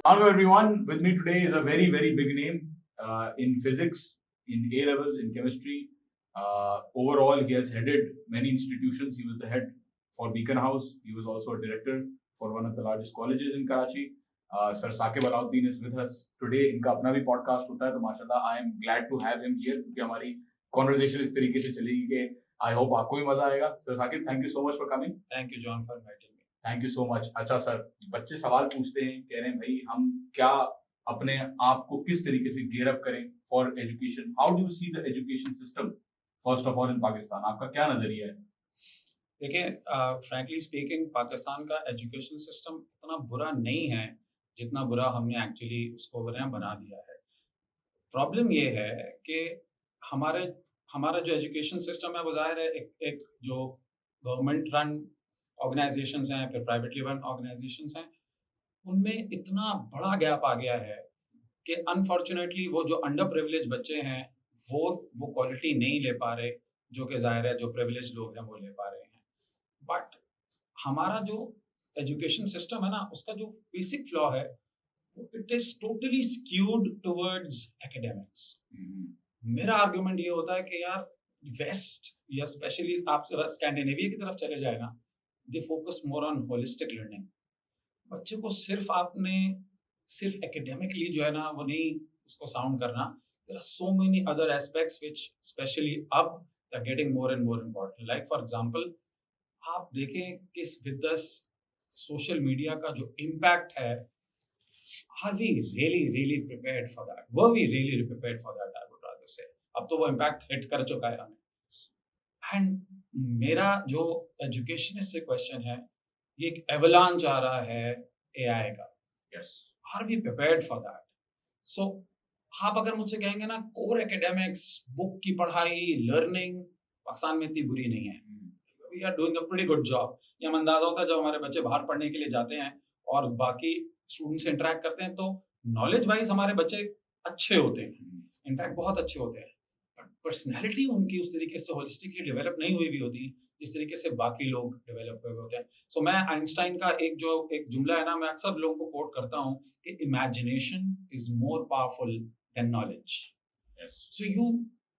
Hello everyone, with me today is a very, very big name in physics, in A levels, in chemistry. Overall, he has headed many institutions. He was the head for Beacon House. He was also a director for one of the largest colleges in Karachi. Sir Saqib Alauddin is with us today. इनका अपना भी podcast होता है तो माशाल्लाह I am glad to have him here क्योंकि हमारी conversation इस तरीके से चलेगी कि I hope आपको भी मजा आएगा. Sir Saqib, thank you so much for coming. Thank you, John, for inviting me. Thank you so much. अच्छा सर, बच्चे सवाल पूछते हैं, कह रहे हैं भाई हम क्या अपने आप को किस तरीके से गियर अप करें for education. How do you see the education system first of all in Pakistan? आपका क्या नजरिया है? देखिए, फ्रैंकली स्पीकिंग, पाकिस्तान का एजुकेशन सिस्टम इतना बुरा नहीं है जितना बुरा हमने एक्चुअली उसको बना दिया है. प्रॉब्लम ये है कि हमारा जो एजुकेशन सिस्टम है वो ज़ाहिर है एक जो गवर्नमेंट रन ऑर्गेनाइजेशंस हैं, फिर प्राइवेटली रन ऑर्गेनाइजेशंस हैं, उनमें इतना बड़ा गैप आ गया है कि अनफॉर्चुनेटली वो जो अंडर प्रिविलेज बच्चे हैं वो क्वालिटी नहीं ले पा रहे जो कि ज़ाहिर है जो प्रिविलेज लोग हैं वो ले पा रहे हैं. बट हमारा जो एजुकेशन सिस्टम है ना, उसका जो बेसिक फ्लॉ है it is totally skewed towards academics. मेरा आर्गुमेंट ये होता है कि यार वेस्ट या स्पेशली आप स्कैंडिनेविया की तरफ चले जाए ना, they focus more on holistic learning. बच्चे को सिर्फ एकेडमिकली जो है ना वो नहीं उसको साउंड करना. There are so many other aspects which specially अब they are getting more and more important. Like for example, आप देखें कि विद द सोशल मीडिया का जो इम्पैक्ट है, are we really prepared for that? Were we really prepared for that? I would rather say अब तो वो impact hit कर चुका है हमें. एंड मेरा जो एजुकेशन से क्वेश्चन है, ये एक एवलांच आ रहा है एआई का. Yes, are we prepared for that? So आप अगर मुझसे कहेंगे ना कोर एकेडमिक्स, बुक की पढ़ाई, लर्निंग पाकिस्तान में इतनी बुरी नहीं है. We are doing a pretty good job. ये हमें अंदाजा होता है जब हमारे बच्चे बाहर पढ़ने के लिए जाते हैं और बाकी स्टूडेंट से इंटरेक्ट करते हैं तो नॉलेज वाइज हमारे बच्चे अच्छे होते हैं, इनफैक्ट बहुत अच्छे होते हैं. पर्सनैलिटी उनकी उस तरीके से होलिस्टिकली डेवलप नहीं हुई भी होती जिस तरीके से बाकी लोग डेवलप हुए होते हैं. सो मैं आइंस्टाइन का एक जुमला है ना, मैं अक्सर लोगों को कोट करता हूँ कि imagination is more powerful than knowledge. So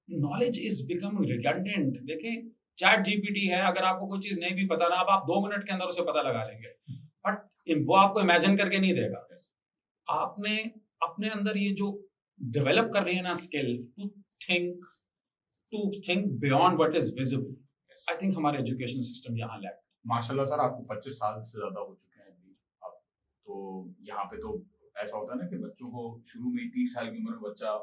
knowledge is become redundant. देखें, चैट जीपीटी है, अगर आपको कोई चीज नहीं भी पता ना, अब आप 2 मिनट के अंदर उसे पता लगा लेंगे, बट वो आपको इमेजिन करके नहीं देगा. आपने अपने अंदर ये जो डेवलप कर रही है ना skill to think beyond what is visible, I think हमारे एजुकेशन सिस्टम यहाँ लैक. माशाल्लाह सर, आपको 25 साल से ज्यादा हो चुके हैं अभी. अब तो यहाँ पे तो ऐसा होता है ना कि बच्चों को शुरू में 3 साल की उम्र में बच्चा,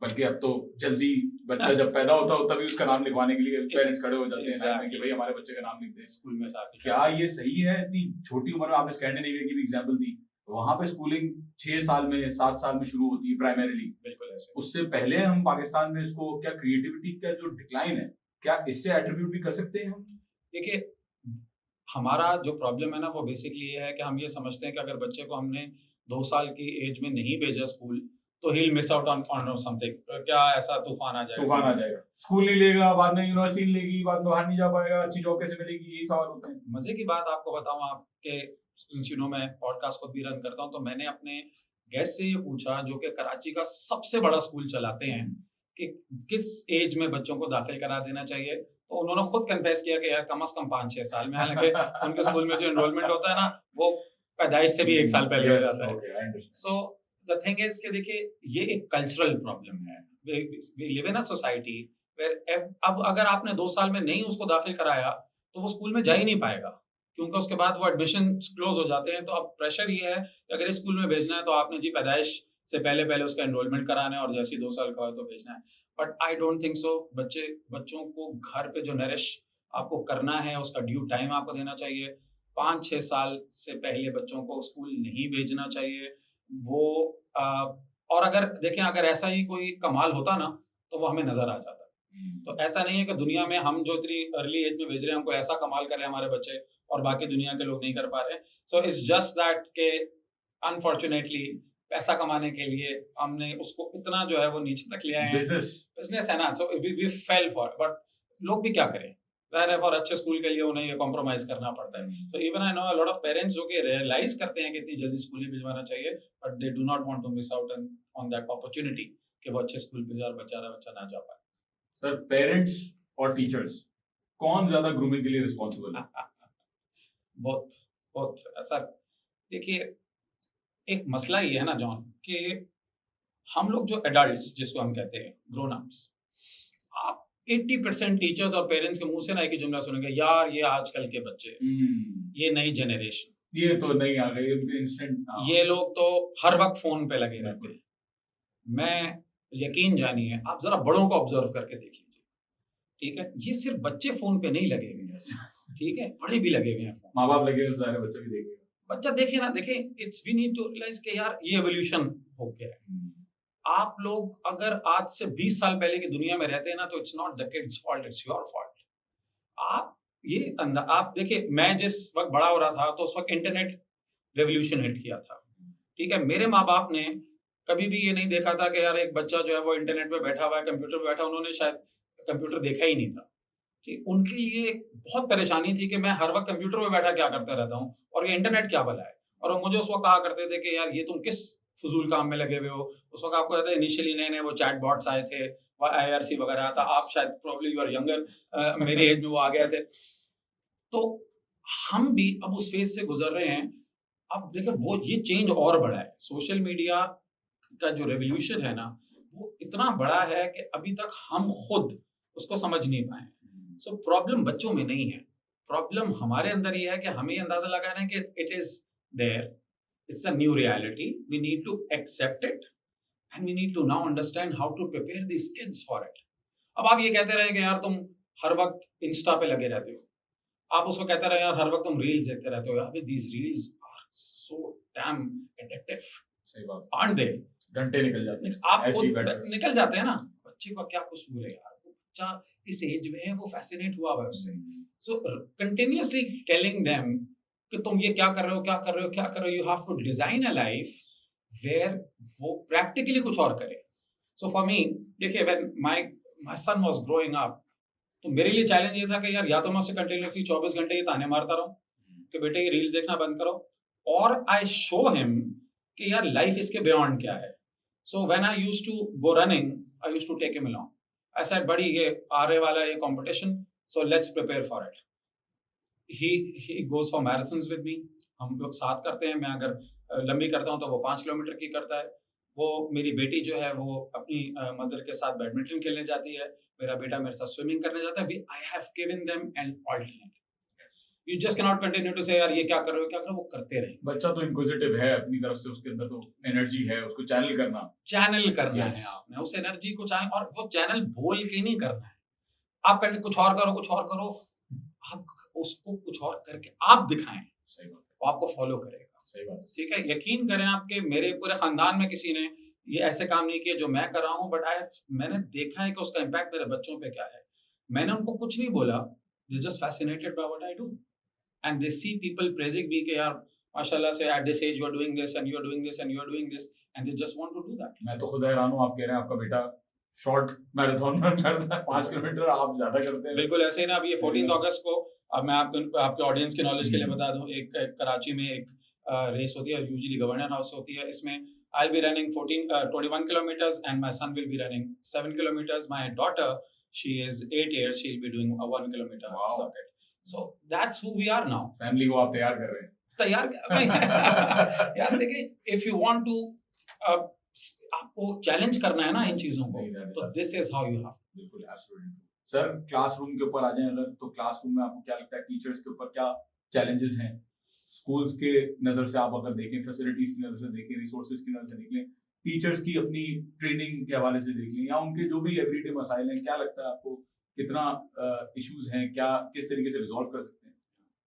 बल्कि अब तो जल्दी बच्चा जब पैदा होता हो तभी उसका नाम लिखवाने के लिए पेरेंट्स खड़े हो जाते हैं कि भाई हमारे बच्चे का नाम लिख दें स्कूल में. क्या ये सही है? इतनी छोटी उम्र में, आपने स्कैंडिनेविया की भी एग्जांपल दी, वहां पे स्कूलिंग 6 साल में 7 साल में शुरू होती है प्राइमरीली. बिल्कुल ऐसे. उससे पहले हम पाकिस्तान में इसको क्या क्रिएटिविटी का जो डिक्लाइन है, क्या इससे एट्रीब्यूट भी कर सकते हैं हम? देखिए, हमारा जो प्रॉब्लम है ना वो बेसिकली ये है कि हम ये समझते हैं कि अगर बच्चे को हमने 2 साल की एज में नहीं भेजा स्कूल तो he will miss out on something. क्या ऐसा तूफान आ जाएगा, स्कूल नहीं लेगा, बाद में यूनिवर्सिटी नहीं लेगी, बाद में बाहर नहीं जा पाएगा, अच्छी जॉब कैसे मिलेगी, यही सवाल होते हैं. मजे की बात आपको बताऊं, आपके मैं पॉडकास्ट खुद भी रन करता हूं, तो मैंने अपने गेस्ट से ये पूछा जो कि कराची का सबसे बड़ा स्कूल चलाते हैं कि किस एज में बच्चों को दाखिल करा देना चाहिए, तो उन्होंने खुद कन्फेस किया कि यार कम से कम 5-6 साल में. हालांकि उनके स्कूल में जो एनरोलमेंट होता है ना वो पैदाइश से भी 1 साल पहले हो जाता है. सो द थिंग इज कि देखिए, ये एक कल्चरल प्रॉब्लम है. We live in a society where अब अगर आपने 2 साल में नहीं उसको दाखिल कराया तो वो स्कूल में जा ही नहीं पाएगा, क्योंकि उसके बाद वो एडमिशन क्लोज हो जाते हैं. तो अब प्रेशर ये है कि अगर इस स्कूल में भेजना है तो आपने जी पैदाइश से पहले उसका एनरोलमेंट कराना है और जैसे 2 साल का हो तो भेजना है. But I don't think so. बच्चों को घर पे जो नरिश आपको करना है उसका ड्यू टाइम आपको देना चाहिए. 5-6 साल से पहले बच्चों को स्कूल नहीं भेजना चाहिए. वो और अगर देखें, अगर ऐसा ही कोई कमाल होता ना तो वो हमें नजर आ जाता. तो ऐसा नहीं है कि दुनिया में हम जो इतनी अर्ली एज में भेज रहे हैं हमको ऐसा कमाल कर रहे हैं हमारे बच्चे और बाकी दुनिया के लोग नहीं कर पा रहे. सो इट्स जस्ट दैट के अनफॉर्चुनेटली पैसा कमाने के लिए हमने उसको इतना जो है वो नीचे तक ले आए हैं. बिजनेस है ना. So we fail for. But लोग भी क्या करें? ज़ाहिर है फॉर अच्छे स्कूल के लिए उन्हें ये कॉम्प्रोमाइज करना पड़ता है. So even I know a lot of parents जो कि रियलाइज करते हैं कि इतनी जल्दी स्कूल नहीं भिजवाना चाहिए, but they do not want to miss out on that opportunity कि वो अच्छे स्कूल पे बेचारा बच्चा ना जा पाए. सर पेरेंट्स और टीचर्स कौन ज्यादा ग्रूमिंग के लिए रिस्पॉन्सिबल है? बहुत बहुत सर देखिए, एक मसला ये है ना जॉन कि हम लोग जो एडल्ट्स जिसको हम कहते हैं ग्रोन अप्स, आप 80% टीचर्स और पेरेंट्स के मुंह से ना एक ही जुमला सुनेंगे, यार ये आजकल के बच्चे, ये नई जनरेशन, ये तो नहीं आ गए इंस्टेंट, ये लोग तो हर वक्त फोन पे लगे रहते हैं. मैं यकीन जानिए, आप जरा बड़ों को ऑब्जर्व करके देख लीजिए, ठीक है, ये सिर्फ बच्चे फोन पे नहीं लगे हुए हैं, ठीक है, बड़े भी लगे हुए हैं फोन. माँ बाप लगे तो बच्चे भी देखेगा. बच्चा देखे ना देखे, it's we need to realize कि यार ये एवोल्यूशन हो गया है. आप लोग अगर आज से 20 साल पहले की दुनिया में रहते हैं ना, तो it's not the kids fault, it's your fault. आप देखिए, मैं जिस वक्त बड़ा हो रहा था तो उस वक्त इंटरनेट रेवोल्यूशन हिट किया था, ठीक है. मेरे माँ बाप ने कभी भी ये नहीं देखा था कि यार एक बच्चा जो है वो इंटरनेट पे बैठा हुआ है, कंप्यूटर पे बैठा, उन्होंने शायद कंप्यूटर देखा ही नहीं था. कि उनके लिए बहुत परेशानी थी कि मैं हर वक्त कंप्यूटर पे बैठा क्या करता रहता हूँ और ये इंटरनेट क्या भला है. और वो मुझे उस वक्त कहा करते थे कि यार ये तुम किस फजूल काम में लगे हुए हो. उस वक्त आपको याद है इनिशियली नए नए वो चैट बॉट्स आए थे, IRC वगैरह था. आप शायद प्रॉब्ली यू आर यंगर, मेरे एज में वो आ गए थे. तो हम भी अब उस फेज से गुजर रहे हैं. अब देखिए वो ये चेंज और बड़ा है. सोशल मीडिया का जो रेवोल्यूशन है ना, वो इतना बड़ा है कि अभी तक हम खुद उसको समझ नहीं पाए. सो प्रॉब्लम बच्चों में नहीं है, प्रॉब्लम हमारे अंदर ये है कि हमें अंदाजा लगाना है कि it is there, it's a new reality, we need to accept it and we need to now understand how to prepare this kids for it. अब आप ये कहते रहे कि यार तुम हर वक्त इंस्टा पे लगे रहते हो, आप उसको कहते रहे यार हर वक्त तुम रील्स देखते रहते हो. यार these reels are so damn addictive. सही बात, आरंट दे? घंटे निकल जाते हैं, आप ऐसे ही खुद बैठे. निकल जाते हैं ना. बच्चे का क्या कसूर है यार, वो बच्चा इस एज में है, वो फैसिनेट हुआ है उससे. सो कंटिन्यूअसली टेलिंग देम कि तुम ये क्या कर रहे हो, क्या कर रहे हो, क्या कर रहे हो. You have to design a life where वो प्रैक्टिकली कुछ और करे. सो फॉर मी, देखिए when my son was growing up, तो मेरे लिए चैलेंज ये था कि यार या तो मैं उसे कंटिन्यूअसली 24 घंटे ये ताने मारता रहूं कि बेटे ये रील्स देखना बंद करो, और आई शो हिम कि यार लाइफ इसके बियॉन्ड क्या है. So when I used to go running, I used to take him along. I said बड़ी ये आ रहे वाला ये competition, so let's prepare for it. He goes for marathons with me. हम लोग साथ करते हैं. मैं अगर लंबी करता हूं तो वो 5 किलोमीटर की करता है. वो मेरी बेटी जो है वो अपनी मदर के साथ बैडमिंटन खेलने जाती है. मेरा बेटा मेरे साथ स्विमिंग करने जाता है. I have given them an alternate. You just can not continue to say यार ये क्या कर रहे हो, क्या कर रहे हो. वो करते रहे. बच्चा तो इंक्विजिटिव है अपनी तरफ से, उसके अंदर तो एनर्जी है, उसको चैनल करना yes. है आपने उस एनर्जी को चैनल, और वो चैनल बोल के नहीं करना है. आप पहले कुछ और करो, कुछ और करो. आप उसको कुछ और करके आप दिखाएं. सही बात, वो आपको फॉलो करेगा. सही बात, ठीक है. यकीन करें आपके मेरे पूरे खानदान में किसी ने ये ऐसे काम नहीं किए जो मैं कर रहा हूँ, बट मैंने देखा है कि उसका इम्पैक्ट मेरे बच्चों पे क्या है. मैंने उनको कुछ नहीं बोला, they just fascinated by what I do and they see people praising me कि यार माशाल्लाह से at this age you are doing this and you are doing this and you are doing this and they just want to do that. मैं तो खुद हैरान हूँ. आप कह रहे हैं आपका बेटा शॉर्ट मैराथन रन करता है 5 किलोमीटर, आप ज्यादा करते हैं. बिल्कुल ऐसे ही ना. अब ये 14 अगस्त को, अब मैं आपके ऑडियंस के नॉलेज के लिए बता दूं, एक कराची में एक रेस होती है, यूजुअली गवर्नर हाउस होती है. इसमें I'll be running 21 kilometers and my son will be running 7 kilometers. My daughter, she is 8 years, she'll be doing a 1 kilometer circuit. So that's who we are now. Family को आप तैयार कर रहे हैं. तैयार यार देखिए, if you want to आपको चैलेंज करना है ना इन चीजों को, तो this is how you have. बिल्कुल, एब्सोल्युटली. सर क्लासरूम के ऊपर आ जाएं अगर, तो क्लासरूम में आपको क्या लगता है टीचर्स के ऊपर क्या चैलेंजेस हैं? स्कूल्स के नज़र से आप अगर देखें, फैसिलिटीज की नज़र से देखें, रिसोर्सेज की नज़र से देख लें, टीचर्स की अपनी ट्रेनिंग के हवाले से देख लें, या उनके जो भी एवरीडे मसाइल हैं, क्या लगता है आपको कितना इश्यूज हैं, क्या किस तरीके से रिजॉल्व कर सकते हैं?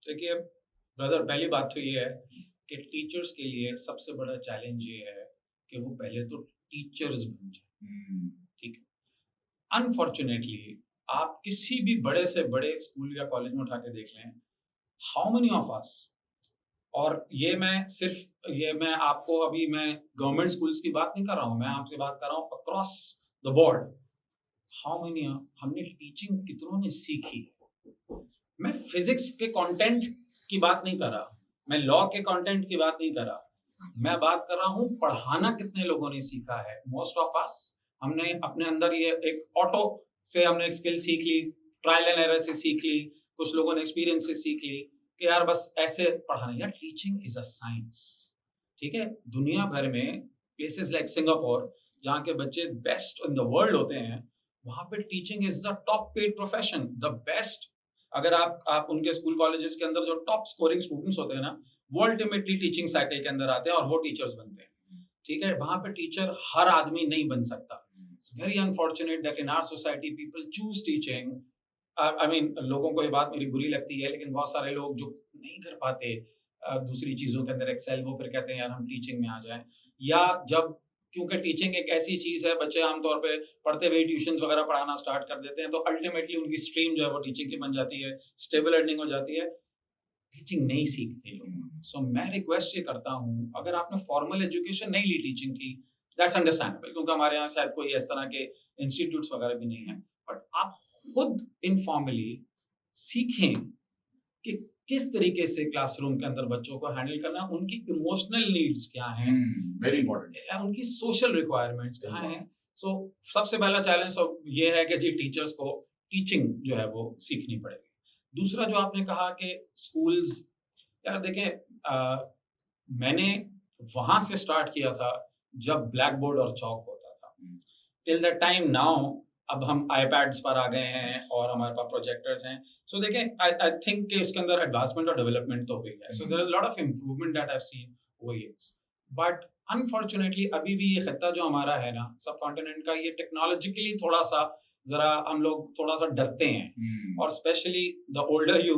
देखिए ब्रदर, पहली बात तो ये है कि टीचर्स के लिए सबसे बड़ा चैलेंज ये है कि वो पहले तो टीचर्स बन जाए. ठीक है. अनफॉर्चुनेटली आप किसी भी बड़े से बड़े स्कूल या कॉलेज में उठा के देख लें, हाउ मेनी ऑफ अस, और ये मैं आपको अभी मैं गवर्नमेंट स्कूल्स की बात नहीं कर रहा हूँ, मैं आपसे बात कर रहा हूँ across the board. How many हमने टीचिंग कितनों ने सीखी, मैं फिजिक्स के कंटेंट की बात नहीं कर रहा, मैं लॉ के कंटेंट की बात नहीं कर रहा, मैं बात कर रहा हूँ पढ़ाना कितने लोगों ने सीखा है। मोस्ट ऑफ अस हमने अपने अंदर ये एक ऑटो से हमने एक स्किल सीख ली, ट्रायल एंड एरर से सीख ली, कुछ लोगों ने एक्सपीरियंस से सीख ली कि यार बस ऐसे पढ़ाना। यार टीचिंग इज अ साइंस, ठीक है। दुनिया भर में प्लेसेस लाइक सिंगापुर जहाँ के बच्चे बेस्ट इन द वर्ल्ड होते हैं, वहां पे teaching is the top paid profession, the best. अगर आप उनके स्कूल कॉलेजेस के अंदर जो टॉप स्कोरिंग स्टूडेंट्स होते हैं ना, वो अल्टीमेटली टीचिंग साइकिल के अंदर आते हैं और वो टीचर्स बनते हैं, ठीक है। वहां पे टीचर हर आदमी नहीं बन सकता। It's very unfortunate that in our society people choose teaching. I mean लोगों को ये बात मेरी बुरी लगती है, लेकिन बहुत सारे लोग जो नहीं कर पाते दूसरी चीजों के अंदर एक्सेल, वो फिर कहते हैं यार हम टीचिंग में आ जाएं। या जब क्योंकि टीचिंग एक ऐसी चीज है, बच्चे आमतौर पे पढ़ते हुए ट्यूशंस वगैरह पढ़ाना स्टार्ट कर देते हैं, तो अल्टीमेटली उनकी स्ट्रीम जो है वो टीचिंग की बन जाती है, स्टेबल अर्निंग हो जाती है, टीचिंग नहीं सीखते लोग। सो मैं रिक्वेस्ट ये करता हूँ, अगर आपने फॉर्मल एजुकेशन नहीं ली टीचिंग की, दैट्स अंडरस्टैंडेबल, क्योंकि हमारे यहाँ शायद कोई इस तरह के इंस्टीट्यूट्स वगैरह भी नहीं है, बट आप खुद इनफॉर्मली सीखें कि किस तरीके से क्लासरूम के अंदर बच्चों को हैंडल करना, उनकी इमोशनल नीड्स क्या हैं, वेरी इंपॉर्टेंट, उनकी सोशल रिक्वायरमेंट्स क्या हैं। सो सबसे पहला चैलेंज तो ये है कि जी टीचर्स को टीचिंग जो है वो सीखनी पड़ेगी। दूसरा जो आपने कहा कि स्कूल्स, यार देखें, मैंने वहां से स्टार्ट किया था जब ब्लैक बोर्ड और चौक होता था। टिल द टाइम नाउ अब हम आईपैड्स पर आ गए हैं और हमारे पास प्रोजेक्टर्स हैं। सो देखें, आई थिंक कि इसके अंदर एडवांसमेंट और डेवलपमेंट तो हुई है। So there is lot of improvement that I have seen over years, but unfortunately अभी भी ये खत्ता जो हमारा है ना सब कॉन्टिनेंट का, ये टेक्नोलॉजिकली थोड़ा सा जरा हम लोग थोड़ा सा डरते हैं। और स्पेशली द ओल्डर यू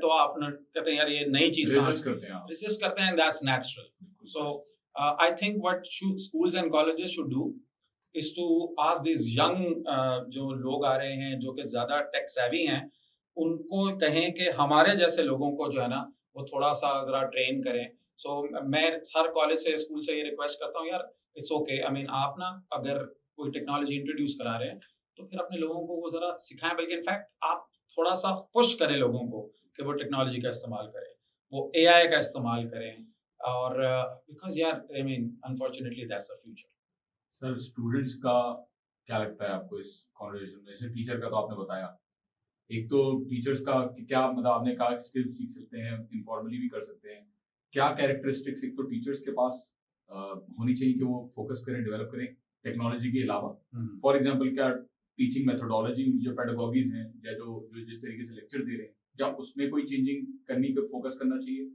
तो आप कहते हैं यार ये नई चीज रेजिस्ट करते हैं, that's natural. So I think what schools and colleges should do is to ask these young जो लोग आ रहे हैं जो कि ज्यादा टेक savvy हैं, उनको कहें कि हमारे जैसे लोगों को जो है ना वो थोड़ा सा जरा ट्रेन करें। सो मैं हर कॉलेज से स्कूल से ये रिक्वेस्ट करता हूँ, यार इट्स ओके, आई मीन आप ना अगर कोई टेक्नोलॉजी इंट्रोड्यूस करा रहे हैं तो फिर अपने लोगों को वो जरा सिखाएं, बल्कि इनफैक्ट आप थोड़ा सा पुश करें लोगों को कि वो टेक्नोलॉजी का इस्तेमाल करें, वो एआई का इस्तेमाल करें। और बिकॉज यार I mean unfortunately that's the future. Sir students का क्या लगता है आपको इस कॉन्वर्सेशन में? जैसे टीचर का तो आपने बताया, एक तो टीचर्स का क्या मतलब आपने कहा स्किल्स सीख सकते हैं, इनफॉर्मली भी कर सकते हैं, क्या कैरेक्टरिस्टिक्स एक तो टीचर्स के पास होनी चाहिए कि वो फोकस करें, डेवलप करें टेक्नोलॉजी के अलावा? फॉर एग्जांपल क्या टीचिंग मेथोडोलॉजी, जो पेडागोगीज हैं या जो जो जिस तरीके से लेक्चर दे रहे हैं, क्या उसमें कोई चेंजिंग करनी पे फोकस करना चाहिए,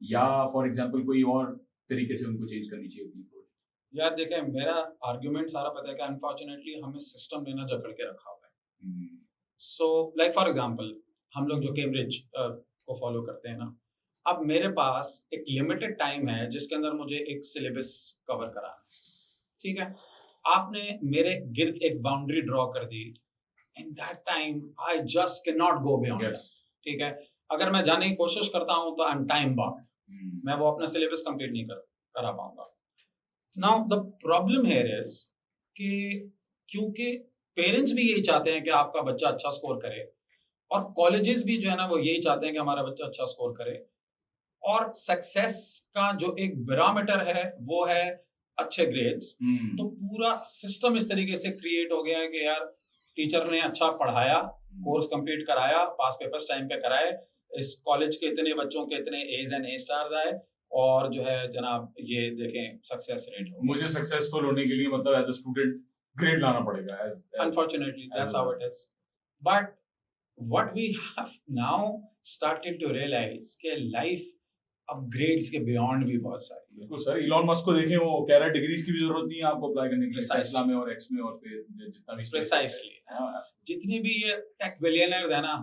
या फॉर एग्जांपल कोई और तरीके से उनको चेंज करनी चाहिए अपनी अप्रोच? यार देखें, मेरा आर्ग्यूमेंट सारा पता है कि अनफॉर्चुनेटली हमें सिस्टम ने ना जकड़ के रखा हुआ है। सो लाइक फॉर एग्जांपल हम लोग जो कैम्ब्रिज को फॉलो करते हैं ना, अब मेरे पास एक लिमिटेड टाइम है जिसके अंदर मुझे एक सिलेबस कवर कराना है, ठीक है। आपने मेरे गिर्द एक बाउंड्री ड्रॉ कर दी, in that time I just can not go beyond, ठीक है। अगर मैं जाने की कोशिश करता हूं तो आई एम टाइम बाउंड, मैं वो अपना सिलेबस कंप्लीट नहीं करा पाऊंगा। Now the problem here is कि क्योंकि पेरेंट्स भी यही चाहते हैं कि आपका बच्चा अच्छा स्कोर करे, और कॉलेजेस भी जो है ना वो यही चाहते हैं कि हमारा बच्चा अच्छा स्कोर करे, और सक्सेस का जो एक बैरोमीटर है वो है अच्छे ग्रेड्स। तो पूरा सिस्टम इस तरीके से क्रिएट हो गया है कि यार टीचर ने अच्छा पढ़ाया, कोर्स कंप्लीट कराया, पास पेपर्स टाइम पे कराए, इस कॉलेज के इतने बच्चों के इतने एज एंड ए स्टार्स आए, और जो है जनाब ये देखें सक्सेस रेट हो। मुझे सक्सेसफुल होने के लिए मतलब एज अ स्टूडेंट ग्रेड लाना पड़ेगा, unfortunately that's how it is. But what we have now started to realize कि लाइफ अब ग्रेड्स के बियॉन्ड भी बहुत सारी। बिल्कुल सर, इलॉन मस्क को देखें, वो कह रहा है डिग्रीज की भी जरूरत नहीं है आपको अप्लाई करने के लिए, टेस्ला में और एक्स में और पे जितना भी प्रिसाइसली जितने भी ये टेक बिलियनर्स है ना,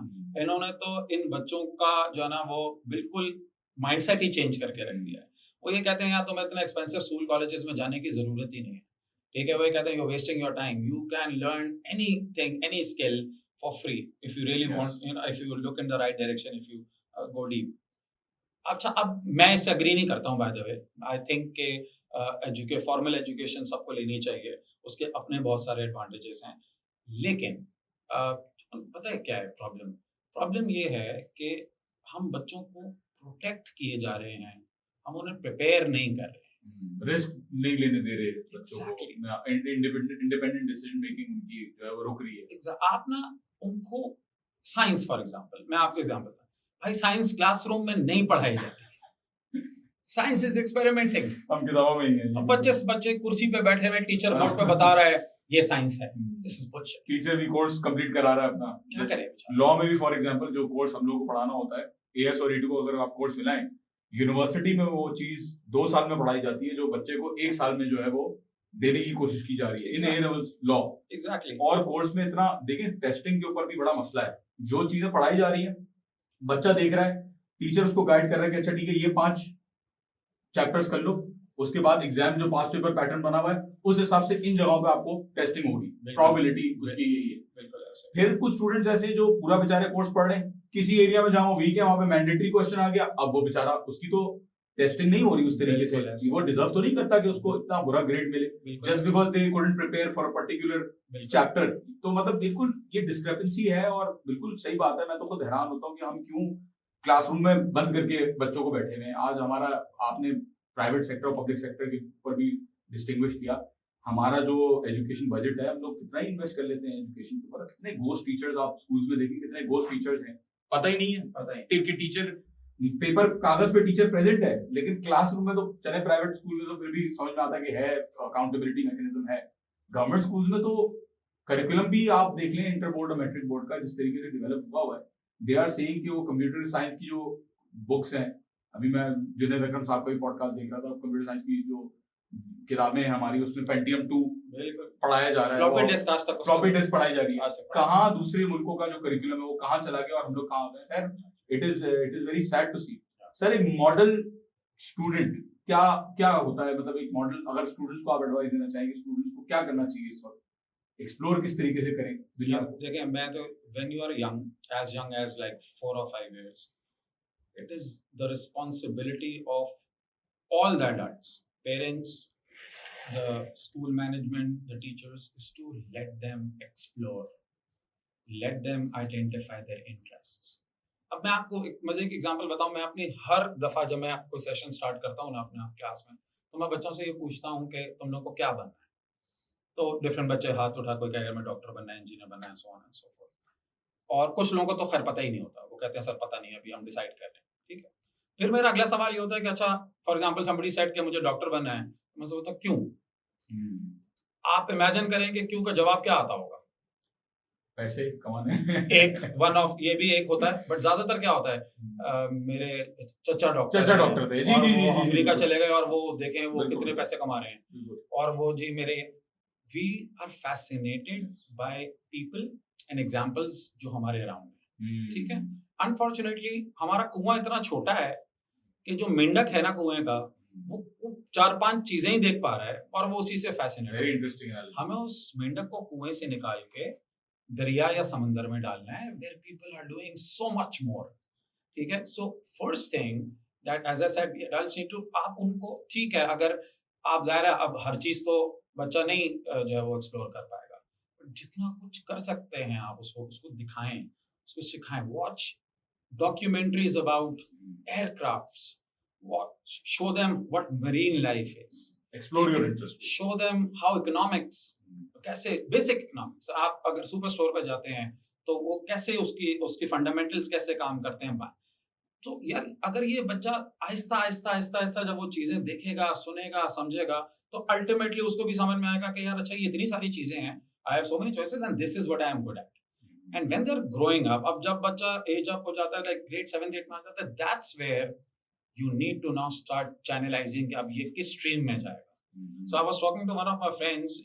इन्होंने तो इन बच्चों का जो है ना वो बिल्कुल माइंडसेट ही चेंज करके रख दिया है। वो ये कहते हैं यार तुम्हें इतने एक्सपेंसिव स्कूल कॉलेजेस में जाने की जरूरत ही नहीं है, ठीक है। वो ये कहते हैं you are wasting your time, you can learn anything, any skill for free if you really want, you know, if you look in the right direction, if you go deep. अच्छा, अब मैं इससे अग्री नहीं करता हूँ, by the way. I think के formal education सबको लेनी चाहिए, उसके अपने बहुत सारे एडवांटेजेस हैं, लेकिन पता है क्या है प्रॉब्लम? प्रॉब्लम ये है कि हम बच्चों को प्रोटेक्ट किए जा रहे हैं, हम उन्हें प्रिपेयर नहीं कर रहे हैं। रिस्क नहीं लेने दे रहे बच्चों Exactly. को, इंडिपेंडेंट डिसीजन मेकिंग उनकी जो है वो रुक रही है। आप ना उनको साइंस फॉर एग्जांपल, मैं आपको एग्जांपल बताऊं, भाई साइंस क्लासरूम में नहीं पढ़ाई जाती। Science is experimenting. हम किताबों में ही हैं। अब बच्चे कुर्सी पे बैठे हुए, टीचर बोर्ड पे बता रहा है ये साइंस है, दिस इज बुलशिट। टीचर भी कोर्स कंप्लीट करा रहा है अपना। क्या करे बेचारा? लॉ में भी फॉर एग्जांपल जो कोर्स हम लोगों को पढ़ाना होता है, एएस और एटी को अगर आप कोर्स मिलाएं, यूनिवर्सिटी में वो चीज 2 साल में पढ़ाई जाती है जो बच्चे को 1 साल में जो है वो देने की कोशिश की जा रही है इन ए लेवल्स लॉ। एग्जैक्टली। और कोर्स में इतना देखें, टेस्टिंग के ऊपर भी बड़ा मसला है। जो चीजें पढ़ाई जा रही है, बच्चा देख रहा है, टीचर उसको गाइड कर रहा है कि अच्छा ठीक है ये 5 चैप्टर्स कर लो, उसके बाद एग्जाम जो पास पेपर पैटर्न बना हुआ है उस हिसाब से इन जगहों पे आपको टेस्टिंग होगी, प्रोबेबिलिटी उसकी यही है। फिर कुछ स्टूडेंट्स ऐसे जो पूरा बेचारे कोर्स पढ़ रहे हैं, किसी एरिया में जहां वो वीक है वहां पे मैंडेटरी क्वेश्चन आ गया, अब वो बेचारा उसकी तो टेस्टिंग नहीं हो रही उस तरीके से, वो डिजर्व तो नहीं करता कि उसको इतना बुरा ग्रेड मिले just because they couldn't prepare for a particular chapter. तो मतलब बिल्कुल ये डिस्क्रिपेंसी है और बिल्कुल सही बात है। मैं तो खुद हैरान होता हूँ कि हम क्यों क्लासरूम में बंद करके बच्चों को बैठे हुए हैं। आज हमारा, आपने प्राइवेट सेक्टर और पब्लिक सेक्टर के ऊपर भी डिस्टिंग्विश किया, हमारा जो एजुकेशन बजट है हम लोग कितना ही इन्वेस्ट कर लेते हैं एजुकेशन के ऊपर। कितने घोस्ट टीचर्स आप स्कूल्स में देखें, कितने घोस्ट टीचर्स हैं, पता ही नहीं है। पता है टीचर पेपर कागज पे टीचर प्रेजेंट है, लेकिन क्लासरूम में तो चले प्राइवेट स्कूल में तो फिर भी समझ में आता है कि है अकाउंटेबिलिटी मैकेनिज्म है। गवर्नमेंट स्कूल्स में तो करिकुलम भी आप देख लें इंटर बोर्ड और मैट्रिक बोर्ड का जिस तरीके से डेवलप हुआ है, दे आर सेइंग कि वो कंप्यूटर साइंस की जो बुक्स हैं, अभी मैं जुनैद अकरम साहब का भी पॉडकास्ट देख रहा था, कंप्यूटर साइंस की जो किताबें हैं हमारी उसमें पेंटियम 2 पढ़ाया जा रहा है, फ्लॉपी डिस्क पढ़ाई जा रही है। कहाँ दूसरे मुल्कों का जो करिकुलम है वो कहाँ चला गया और हम लोग कहाँ गए। खैर it is very sad to see. Sir एक मॉडल स्टूडेंट क्या होता है, मतलब एक मॉडल, अगर स्टूडेंट्स को आप एडवाइस देना चाहेंगे स्टूडेंट्स को क्या करना चाहिए इस वक्त, एक्सप्लोर किस तरीके से करें दुनिया को? देखिए मैं तो when you are young age like 4 or 5 years, it is the responsibility of all the adults, parents, the school management, the teachers, is to let them explore, let them identify their interests. अब मैं आपको एक मजे की example बताऊं, मैं अपनी हर दफा जब मैं कोई सेशन स्टार्ट करता हूं ना अपने क्लास में, तो मैं बच्चों से ये पूछता हूं कि तुम लोग को क्या बनना है। तो डिफरेंट बच्चे हाथ उठा, कोई कहेगा मैं डॉक्टर बनना है, इंजीनियर बनना है, so on and so fourth. और कुछ लोगों को तो खैर पता ही नहीं होता, वो कहते हैं सर पता नहीं अभी हम डिसाइड कर रहे हैं, ठीक है। फिर मेरा अगला सवाल ये होता है कि अच्छा फॉर एग्जांपल समबडी सेड कि मुझे डॉक्टर बनना है, मैं सोचता हूं क्यों। आप इमेजिन करें कि क्यों का जवाब क्या आता होगा? पैसे कमाने। एक वन ऑफ ये भी एक होता है, बट ज्यादातर क्या होता है, मेरे चचा डॉक्टर थे, जी अमेरिका चले गए और वो देखें वो कितने पैसे कमा रहे हैं, और वो जी मेरे, we are fascinated by people and examples जो हमारे अराउंड है, ठीक है। अनफॉर्चुनेटली हमारा कुआं इतना छोटा है कि जो मेंढक है ना कुएं का, वो 4-5 चीजें ही देख पा रहा है और वो उसी से फैसिनेटेड। Very interesting. हमें उस मेंढक को कुएं से निकाल के दरिया या समंदर में डालना है, where people are doing so much more, ठीक है। So first thing that as I said, adults need to, आप उनको, ठीक है अगर आप जाहिर है अब हर चीज तो बच्चा नहीं जो है वो एक्सप्लोर कर पाएगा, बट जितना कुछ कर सकते हैं आप उसको दिखाएं, उसको सिखाएं। Watch documentaries about aircrafts, show them what marine life is, explore your interest, show them how economics, कैसे बेसिक इकोनॉमिक्स, आप अगर सुपर स्टोर पे जाते हैं तो वो कैसे उसकी फंडामेंटल्स कैसे काम करते हैं। तो यार अगर ये बच्चा आहिस्ता आहिस्ता जब वो चीजें देखेगा, सुनेगा, समझेगा, तो अल्टीमेटली उसको भी समझ में आएगा कि यार अच्छा ये इतनी सारी चीजें हैं, I have so many choices and this is what I am good at. And when they're growing up, अब जब बच्चा एज अप हो जाता है, like grade 7, 8 में आ जाता है, that's where you need to now start channelizing कि अब ये किस stream में जाएगा। So I was talking to one of my friends,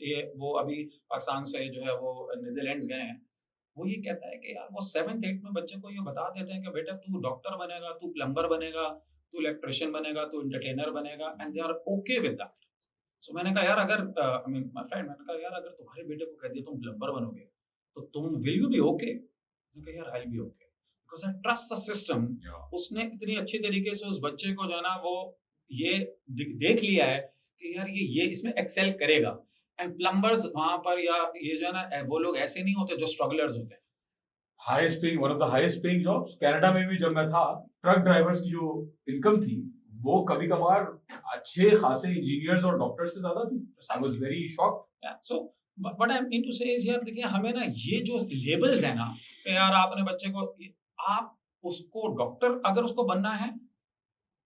वो अभी पाकिस्तान से जो है वो नीदरलैंड्स गए हैं, वो ये कहता है कि यार वो 7th 8th में बच्चे को ये बता देते हैं कि बेटा तू डॉक्टर बनेगा, तू प्लम्बर बनेगा, तू इलेक्ट्रिशियन बनेगा, तू एंटरटेनर बनेगा, and they are okay with that। So मैंने कहा यार अगर my friend, मैंने कहा यार अगर तुम्हारे बेटे को कह दिया तुम प्लम्बर बनोगे तो तुम विल यू बी ओके? यार I will be okay because I trust the system. उसने इतनी अच्छी तरीके से उस बच्चे को जो है ना वो ये देख लिया है कि यार ये इसमें एक्सेल करेगा। एंड प्लम्बर्स वहां पर या ये जो है ना वो लोग ऐसे नहीं होते जो स्ट्रगलर्स होते हैं, highest paying, one of the highest paying jobs Canada में भी। जब मैं था, ट्रक ड्राइवर्स की जो इनकम थी वो कभी कभार अच्छे खासे इंजीनियर्स और डॉक्टर्स से ज्यादा थी। I was very shocked. Yeah, so what I mean to say is यार देखिए हमें ना ये जो लेबल्स है ना कि यार आप अपने बच्चे को, आप उसको डॉक्टर अगर उसको बनना है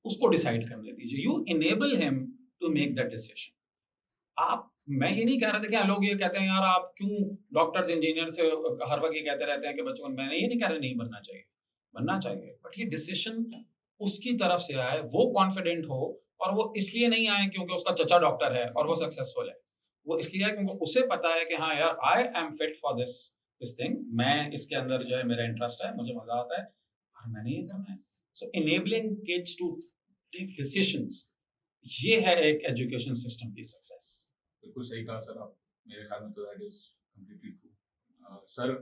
उसको डिसाइड करने दीजिए, you enable him to make that decision. आप, मैं ये नहीं कह रहा था कि लोग ये कहते हैं यार आप क्यों डॉक्टर्स इंजीनियर से हर वक्त ये कहते रहते हैं कि बच्चों को, मैं ये नहीं कह रहा नहीं बनना चाहिए, बनना चाहिए, बट ये डिसीजन उसकी तरफ से आए, वो कॉन्फिडेंट हो, और वो इसलिए नहीं आए क्योंकि उसका चचा डॉक्टर है और वो सक्सेसफुल है, वो इसलिए आए क्योंकि उसे पता है कि हाँ यार I am fit for this thing, मैं इसके अंदर जो है मेरा इंटरेस्ट है, मुझे मजा आता है और मैंने ये करना है। So enabling kids to take decisions, ये है एक एजुकेशन सिस्टम की सक्सेस। बिल्कुल सही कहा सर आप, मेरे ख्याल में तो that is completely true. Sir,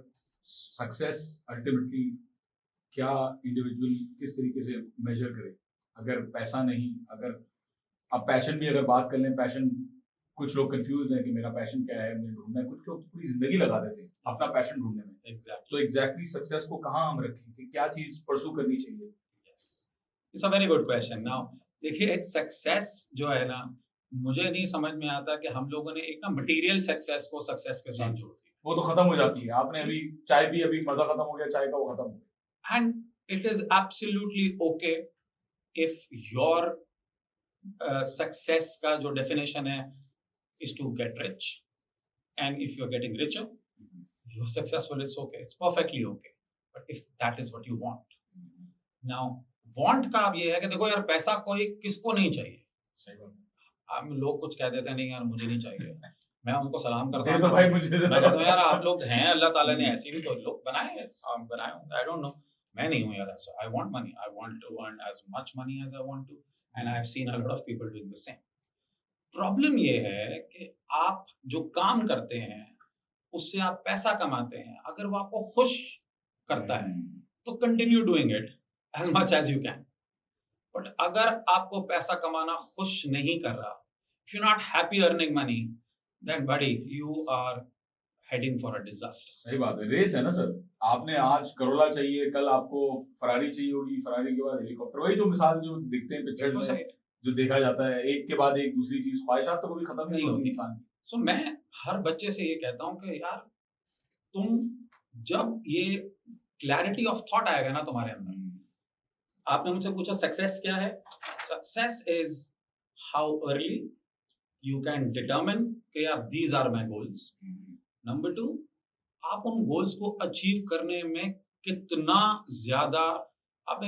success ultimately क्या इंडिविजुअल किस तरीके से मेजर करे? अगर पैसा नहीं, अगर अब पैशन भी अगर बात कर लें, पैशन कुछ लोग कंफ्यूज हैं कि मेरा पैशन क्या है, मुझे ढूंढना है। कुछ लोग तो पूरी जिंदगी लगा देते हैं अपना पैशन ढूंढने में। तो एग्जैक्टली सक्सेस को कहाँ हम रखें, कि क्या चीज परसू करनी चाहिए? Yes, it's a very good question. Now देखिए सक्सेस जो है ना, मुझे नहीं समझ में आता कि हम लोगों ने एक ना मटेरियल सक्सेस को सक्सेस के साथ जोड़ दिया। वो तो खत्म हो जाती है। आपने अभी चाय पी, अभी मजा खत्म हो गया चाय का, वो खत्म हो गया। And it is absolutely okay if your success का जो definition है is to get rich, and if you're getting richer, you're successful, it's okay, it's perfectly okay, but if that is what you want. Now want का अब ये है कि देखो यार पैसा कोई किसको नहीं चाहिए। सही बात है। अब लोग कुछ कह देते हैं नहीं यार मुझे नहीं चाहिए, मैं उनको सलाम करता दे हूँ, दो भाई मुझे दे दो। मैं कहता हूँ यार आप लोग हैं, अल्लाह ताला ने ऐसे भी तो लोग बनाए हैं, आप बनाए होंगे, आई डोंट नो, मैं नहीं हूँ यार ऐसा। I want money, I want to earn as much money as I want to, and I have seen a lot of people doing the same. Problem ये है कि आप जो काम करते हैं उससे आप पैसा कमाते हैं, अगर वो आपको खुश करता है तो continue doing it as much as you can, but अगर आपको पैसा कमाना खुश नहीं कर रहा, if you not happy earning money, then buddy you are heading for a disaster. सही बात है, रेस है ना सर। आपने आज करोला चाहिए, कल आपको फरारी चाहिए होगी, फरारी के बाद हेलीकॉप्टर। वही जो मिसाल जो दिखते हैं पिक्चर में, जो देखा जाता है, एक के बाद एक दूसरी चीज, ख्वाहिशात तो कभी खत्म नहीं होती इंसान की। सो मैं हर बच्चे से ये कहता हूँ कि यार तुम जब ये क्लैरिटी ऑफ थॉट आएगा ना तुम्हारे अंदर, आपने मुझसे पूछा सक्सेस क्या है, success is how early you can determine कि यार these are my goals. Number 2, आप उन गोल्स को अचीव करने में कितना ज्यादा, आप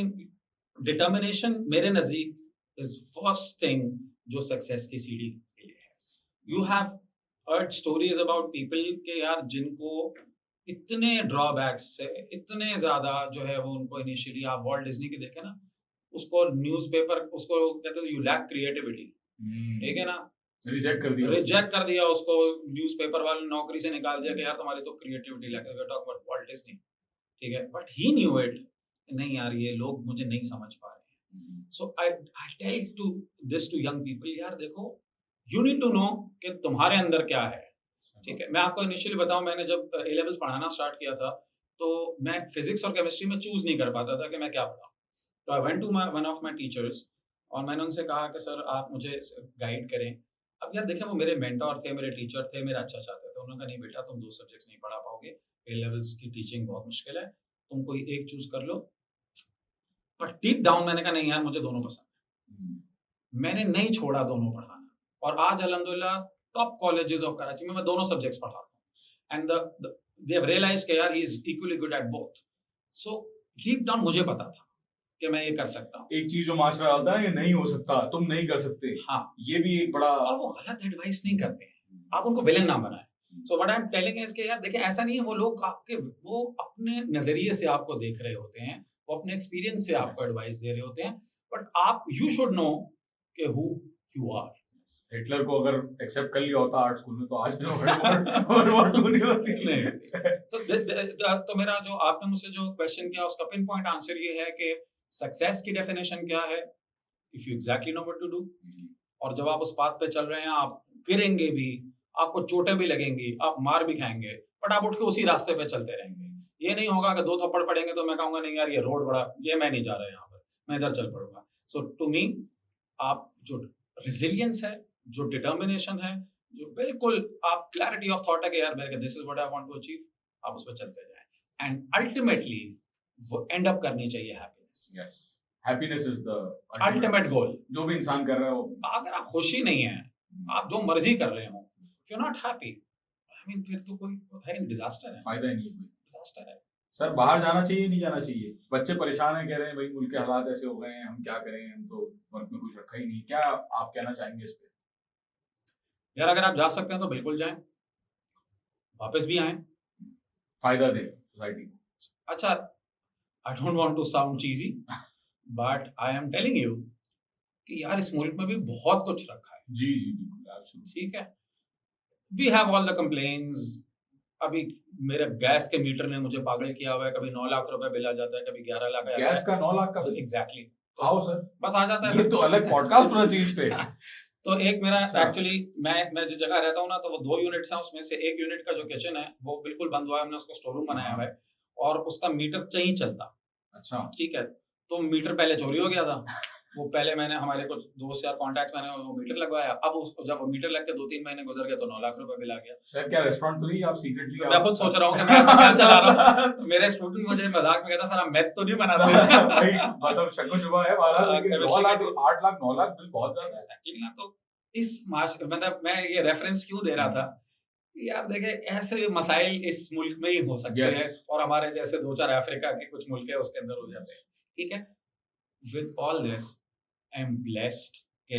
डिटर्मिनेशन मेरे नजदीक इज फर्स्ट थिंग जो सक्सेस की सीढ़ी के लिए है। You have heard stories about people के यार जिनको इतने ड्रॉबैक्स से, इतने ज्यादा जो है वो उनको इनिशियली, आप वॉल्ट डिज्नी के देखे ना, उसको न्यूज़पेपर उसको कहते थे यू लैक क्रिएटिविटी, ठीक है ना, रिजेक्ट कर दिया उसको, न्यूज़पेपर वाले नौकरी से निकाल दिया कि यार तुम्हारी तो क्रिएटिविटी लैक है, टॉक अबाउट वॉल्ट डिज्नी, ठीक है, बट ही न्यू इट, नहीं यार ये लोग मुझे नहीं समझ पा रहे हैं। So I tell to this to young people, यार देखो यू नीड टू नो कि तुम्हारे अंदर क्या है, ठीक है। मैं आपको इनिशियली बताऊं, मैंने जब ए लेवल्स पढ़ाना स्टार्ट किया था तो मैं फिजिक्स और केमिस्ट्री में चूज नहीं कर पाता था कि मैं क्या पढ़ाऊं, तो I went to one of my teachers और मैंने उनसे कहा कि सर आप मुझे गाइड करें। अब यार देखें वो मेरे मेंटोर थे, मेरे टीचर थे, मेरा अच्छा चाहते थे। उन्होंने कहा नहीं बेटा तुम 2 सब्जेक्ट्स नहीं पढ़ा पाओगे, ए लेवल्स की टीचिंग बहुत मुश्किल है, तुम कोई एक चूज कर लो। बट डीप डाउन मैंने कहा नहीं यार मुझे दोनों पसंद है, मैंने नहीं छोड़ा दोनों पढ़ाना, और आज अल्हम्दुलिल्लाह टॉप कॉलेजेस ऑफ कराची में मैं दोनों सब्जेक्ट्स पढ़ाता हूँ, एंड दे हैव रियलाइज्ड कि यार he is equally good at both. So deep down मुझे पता था कि मैं ये कर सकता हूँ। एक चीज जो माशरा होता है, ये नहीं हो सकता, तुम नहीं कर सकते, हाँ, ये भी एक बड़ा, और वो गलत एडवाइस नहीं करते हैं, आप उनको विलेन ना बनाएं। सो what I am telling is कि यार देखिए ऐसा नहीं है, वो लोग आपके वो अपने नजरिए से आपको देख रहे होते हैं, वो अपने एक्सपीरियंस से आपको एडवाइस दे रहे होते हैं, बट आप यू शुड नो कि हु यू आर। हिटलर को अगर एक्सेप्ट कर लिया होता आर्ट स्कूल में तो आज नहीं होती। तो मेरा जो आपने मुझसे जो क्वेश्चन किया उसका पिन पॉइंट आंसर ये है कि सक्सेस की डेफिनेशन क्या है, if you exactly know what to do, और जब आप उस पाथ पे चल रहे हैं, आप गिरेंगे भी, आपको चोटें भी लगेंगी, आप मार भी खाएंगे, बट आप उठ के उसी रास्ते पे चलते रहेंगे। ये नहीं होगा कि 2 थप्पड़ पड़ेंगे तो मैं कहूँगा नहीं यार ये रोड बड़ा, ये मैं नहीं जा रहा यहाँ पर, मैं इधर चल पड़ूँगा। सो टू मी आप जो रेज़िलियंस है, जो डिटर्मिनेशन है, जो बिल्कुल आप क्लैरिटी ऑफ थॉट है कि यार मेरे this is what I want to achieve, आप उस पे चलते जाएँ एंड अल्टीमेटली वो एंड अप करनी चाहिए happiness. Yes, happiness is the ultimate goal. जो भी इंसान कर रहा है वो। अगर आप खुशी नहीं है, आप जो मर्जी कर रहे हो, if you not happy, I mean फिर तो कोई है डिजास्टर है, फायदा ही नहीं है कोई। डिजास्टर है। सर बाहर जाना चाहिए नहीं जाना चाहिए? बच्चे परेशान हैं, कह रहे हैं भाई मुल्क के हालात ऐसे हो गए हैं, हम क्या करें, हम तो मुल्क में कुछ रखा ही नहीं। क्या आप कहना चाहेंगे इस पे? यार अगर आप जा सकते हैं तो बिल्कुल जाएं, वापस भी आएं। फायदा दे सोसाइटी को। अच्छा, I don't want to sound cheesy but I am telling you कि यार इस मुल्क में भी बहुत कुछ रखा है। जी जी बिल्कुल, absolutely। ठीक है, we have all the complaints. अभी मेरे गैस के मीटर ने मुझे पागल किया हुआ है, कभी 9 लाख रुपए बिल आ जाता है, कभी 11 लाख। गैस का 9 लाख का एग्जैक्टली हाउ सर? बस आ जाता है। ये तो अलग पॉडकास्ट होना चाहिए इस पे। तो एक मेरा अच्छा। एक्चुअली मैं जिस जगह रहता हूँ ना, तो वो 2 यूनिट्स हैं, उसमें से एक यूनिट का जो किचन है वो बिल्कुल बंद हुआ है, हमने उसको स्टोर रूम बनाया हुआ है और उसका मीटर नहीं चलता। अच्छा, ठीक है, तो मीटर पहले चोरी हो गया था। वो पहले मैंने हमारे कुछ दोस्त या कॉन्टैक्ट्स मैंने वो मीटर लगवाया। अब उसको जब वो मीटर लग के 2-3 महीने गुजर गए तो 9 लाख रुपए बिल आ गया। सर क्या रेस्टोरेंट तो नहीं आप सीक्रेटली? मैं खुद सोच रहा हूँ कि मैं ऐसा क्या चला रहा हूँ। मेरे स्टूडेंट मुझे मजाक में कहता सर आप मैथ तो नहीं बनाते? भाई मतलब शक्को शुबा है हमारा, लेकिन 9 लाख 8 लाख 9 लाख बिल बहुत ज्यादा है। एक्चुअली ना, तो इस मार्च मतलब मैं ये रेफरेंस क्यों दे रहा था कि यार देखे ऐसे मसाइल इस मुल्क में ही हो सकते Yes। हैं और हमारे जैसे 2-4 अफ्रीका के कुछ मुल्क है उसके अंदर हो जाते हैं। ठीक है, with all this I am blessed कि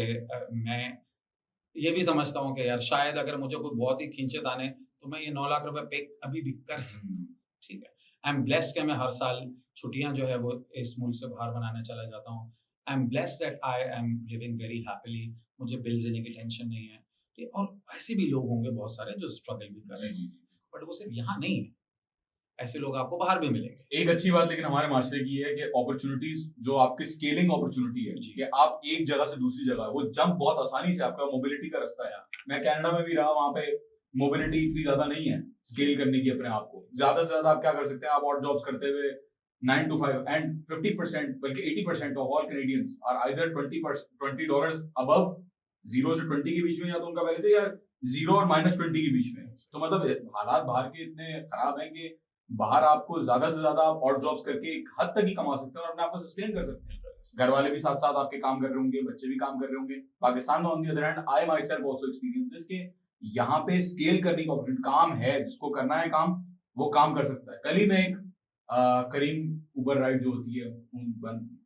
मैं ये भी समझता हूँ कि यार शायद अगर मुझे कोई बहुत ही खींचे ताने तो मैं ये 9 लाख रुपए पे अभी भी कर सकता हूँ। ठीक है, आई एम ब्लेस्ड कि मैं हर साल छुट्टियां जो है वो इस मुल्क से बाहर बनाने चला जाता हूँ। I am blessed that I am living very happily, मुझे बिल देने की टेंशन नहीं है। ठीक, और ऐसे भी लोग होंगे बहुत सारे जो स्ट्रगल भी कर रहे हैं, बट वो सिर्फ यहाँ नहीं है, ऐसे लोग आपको बाहर भी मिलेंगे। एक अच्छी बात लेकिन हमारे माशरे की है कि अपॉर्चुनिटीज जो आपकी स्केलिंग अपॉर्चुनिटी है जी। कि आप एक जगह से दूसरी जगह, वो जंप बहुत आसानी से, आपका मोबिलिटी का रास्ता है। मैं कनाडा में भी रहा, वहां पे मोबिलिटी इतनी ज्यादा नहीं है स्केल करने की अपने आप को। ज्यादा से ज्यादा आप क्या कर सकते हैं, आप ऑड जॉब्स करते हुए 9 to 5 एंड 50% बल्कि 80% of all Canadians are either $20 above, 0 से 20 के बीच में, या तो उनका बैलेंस है या 0 और -20 के बीच में। तो मतलब हालात बाहर के इतने खराब हैं कि बाहर आपको ज्यादा से ज्यादा आप ऑड जॉब्स करके एक हद तक ही कमा सकते हैं और अपने आप को सस्टेन कर सकते हैं। घर वाले भी साथ साथ आपके काम कर रहे होंगे, बच्चे भी काम कर रहे होंगे। पाकिस्तान में on the other hand I my self also experience this के यहाँ पे स्केल करने की अपॉर्चुनिटी, काम है, जिसको करना है काम वो काम कर सकता है। कल ही मैं एक करीम उबर राइड जो होती है उन